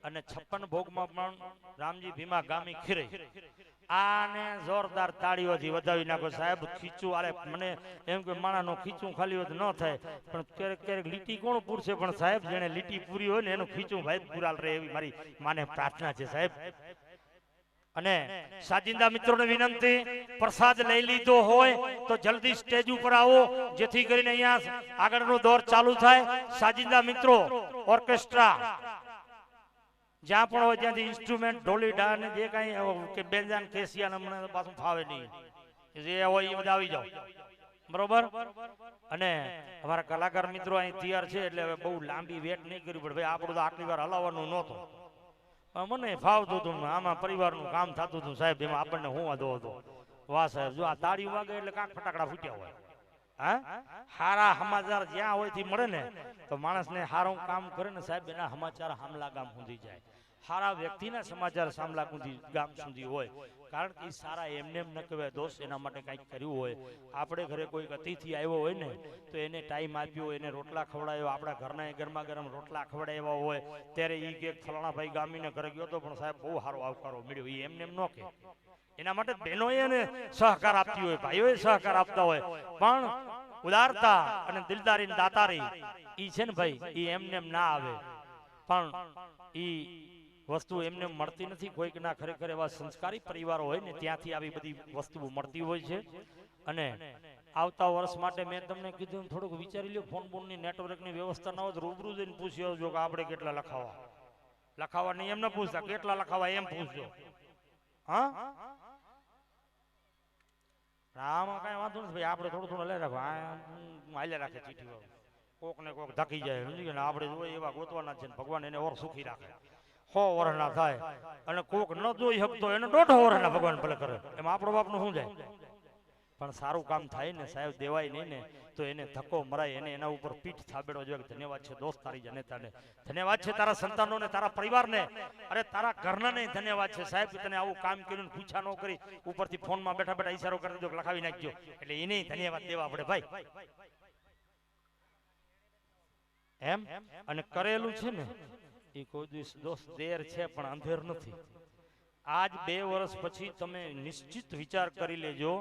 A: અને 56 ભોગમાં પણ રામજી ભીમા ગામી ખીરઈ. આને જોરદાર તાળીઓથી વધાવી નાખો સાહેબ. ખીચું આલે મને એમ કે માણાનો ખીચું ખાલી હોત ન થાય, પણ ક્યારેક ક્યારેક લીટી કોણ પૂરશે, પણ સાહેબ જેને લીટી પૂરી હોય ને એનું ખીચું ભાઈ પૂરાલ રહે એવી મારી માને પ્રાર્થના છે સાહેબ. અને સાજિંદા મિત્રોને વિનંતી, પ્રસાદ લઈ લીધો હોય તો જલ્દી સ્ટેજ ઉપર આવો, જેથી કરીને અહીંયા આગળનો દોર ચાલુ થાય. સાજિંદા મિત્રો ઓર્કેસ્ટ્રા જ્યાં પણ હોય ત્યાંથી ઇન્સ્ટ્રુમેન્ટ ઢોલી ઢાળ ને જે કાંઈ કે બેલજાન કેસિયા ને મને પાછું ફાવે નહીં, જે હોય એ બધા આવી જાઓ બરોબર. અને અમારા કલાકાર મિત્રો અહીં તૈયાર છે એટલે હવે બહુ લાંબી વેટ નહીં કરવી પડે. ભાઈ આપણું તો આટલી વાર હલાવવાનું નહોતું, મને ફાવતું હતું. આમાં પરિવારનું કામ થતું હતું સાહેબ, એમાં આપણને હું વાંધો હતો. વાહ સાહેબ, જો આ તાળી વાગે એટલે કાંક ફટાકડા ફૂટ્યા હોય. હા, હારા સમાચાર જ્યાં હોય થી મળે ને તો માણસને હારું કામ કરે ને સાહેબ એના સમાચાર હામલા ગામ સુધી જાય. હારા વ્યક્તિના સમાચાર સામલા ગામ સુધી હોય, કારણ કે સારા એમને એમ ન કહેવાય દોસ્ત, એના માટે કંઈક કર્યું હોય. આપણે ઘરે કોઈ અતિથિ આવ્યો હોય ને તો એને ટાઈમ આપ્યો, એને રોટલા ખવડાવ્યો, આપણા ઘરના ગરમા ગરમ રોટલા ખવડાવ્યા હોય, ત્યારે એ કે ફલાણા ભાઈ ગામીને ઘરે ગયો તો પણ સાહેબ બહુ સારો આવકારો મળ્યો, એ એમને એમ ન કહે. એના માટે બહેનોએ એને સહકાર આપતી હોય, ભાઈઓએ સહકાર આપતા હોય, પણ ઉદારતા અને દિલદારી દાતારી ઈ છે ને ભાઈ, ઈ એમને એમ ના આવે. પણ ઈ વસ્તુ એમને મળતી નથી. કોઈકના ખરેખર એવા સંસ્કારી પરિવારો હોય ને ત્યાંથી આવી બધી વસ્તુઓ મળતી હોય છે. અને આવતા વર્ષ માટે મેં તમને કીધું થોડુંક વિચારી લ્યો, ફોન બોનની નેટવર્કની વ્યવસ્થા ન હોય તો રૂબરૂ જઈને પૂછી આવજો કે આપણે કેટલા લખાવા નહીં એમ ન પૂછતા, કેટલા લખાવા એમ પૂછજો. હા, આમાં કઈ વાંધો નથી ભાઈ, આપણે થોડું થોડું લઈ રાખો, હાલ્યા રાખે ચીઠી, કોક ને કોક ધકી જાય, સમજી ગયા ને, આપણે જોઈએ એવા ગોતવાના છે, ભગવાન એને ઓર સુખી રાખે. 100 વર્ષના થાય અને કોક ન જોઈ શકતો એને 150 વર્ષના ભગવાન ભલે કરે, એમાં આપણો બાપનું શું જાય. પણ સારું કામ થાય ને સાહેબ, દેવાય નહીં ને તો એને ધક્કો મરાય, એને એના ઉપર પીઠ થાબેડો જોઈએ. ધન્યવાદ છે દોસ્ત તારી જનેતાને, ધન્યવાદ છે તારા સંતાનોને, તારા પરિવારને, અરે તારા ઘરનાને ધન્યવાદ છે સાહેબ કે તને આવું કામ કર્યું, પૂછા ન કરી, ઉપરથી ફોનમાં બેઠા બેઠા ઈશારો કરી દીધો લખાવી નાખજો, એટલે એને ધન્યવાદ દેવા આપણે ભાઈ. એમ અને કરેલું છે ને એ કોઈ દિવસ દોસ્ત દેર છે પણ અંધેર નથી. આજ 2 વર્ષ પછી તમે નિશ્ચિત વિચાર કરી લેજો,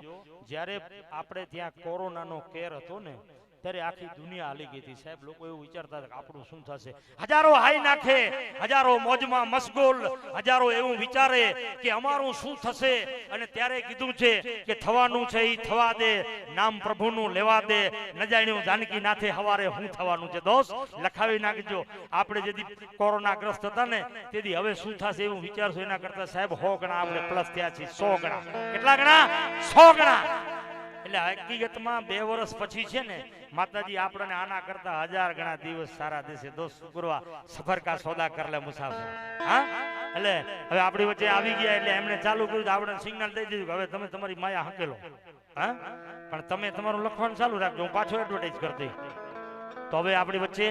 A: જ્યારે આપણે ત્યાં કોરોનાનો કેર હતો ને ત્યારે આખી દુનિયા હાલી ગઈ હતી સાહેબ. લોકો એવું વિચારતા હતા કે આપણું શું થશે, હજારો હાઈ નાખે, હજારો મોજમાં મશગુલ, હજારો એવું વિચારે કે અમારું શું થશે. અને ત્યારે કીધું છે કે થવાનું છે એ થવા દે, નામ પ્રભુનું લેવા દે, ન જાણ્યું જાનકી નાથે હવારે હું થવાનું છે. દોસ્ત લખાવી નાખજો, આપણે જેથી કોરોનાગ્રસ્ત હતા ને તેથી હવે શું થશે એવું વિચારશો, એના કરતા સાહેબ 100 ગણા આપણે પ્લસ થયા છીએ. 100 ગણા, કેટલા ગણા? 100 ગણા. એટલે હકીકતમાં 2 વર્ષ પછી છે ને માતાજી આપણને આના કરતા 1000 ગણા દિવસ સારા દેશે. દોસ્ત ગુરવા સફર કા સોદા કર લે મુસાફર. હા, એટલે હવે આપણી વચ્ચે આવી ગયા એટલે એમણે ચાલુ કર્યું, આપણે સિગ્નલ દઈ દીધું કે હવે તમે તમારી માયા હકેલો. હા, પણ તમે તમારું લખવાનું ચાલુ રાખજો, હું પાછો એડવર્ટાઇઝ કરી દઈ. તો હવે આપણી વચ્ચે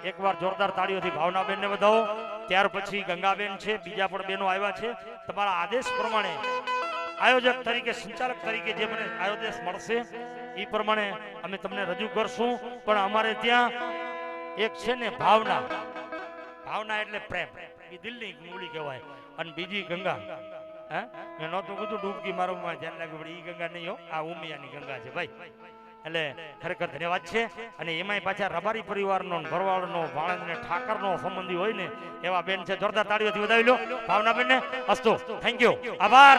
A: એકવાર જોરદાર તાળીઓથી ભાવનાબેનને વધાવો, ત્યાર પછી ગંગાબેન છે, બીજા પણ બહેનો આવ્યા છે. તમારા આદેશ પ્રમાણે આયોજક તરીકે, સંચાલક તરીકે જે મને આદેશ મળશે એ પ્રમાણે અમે તમને રજૂ કરશું. પણ અમારે ત્યાં એક છે ને ભાવના, ભાવના એટલે પ્રેમ, એ દિલની મૂડી કહેવાય. અને બીજી ગંગા, હા મેં નહોતું કીધું ડૂબકી મારું ધ્યાન લાગ્યું, પણ એ ગંગા નહીં હો, આ ઉમિયાની ગંગા છે ભાઈ. એટલે ખરેખર ધન્યવાદ છે. અને એમાંય પાછા રબારી પરિવારનો, ભરવાડનો, ભાણેજ ને ઠાકરનો સંબંધી હોય ને એવા બેન છે. જોરદાર તાળીઓથી વધાવી લો ભાવનાબેનને. અસ્તુ, થેન્ક યુ, આભાર.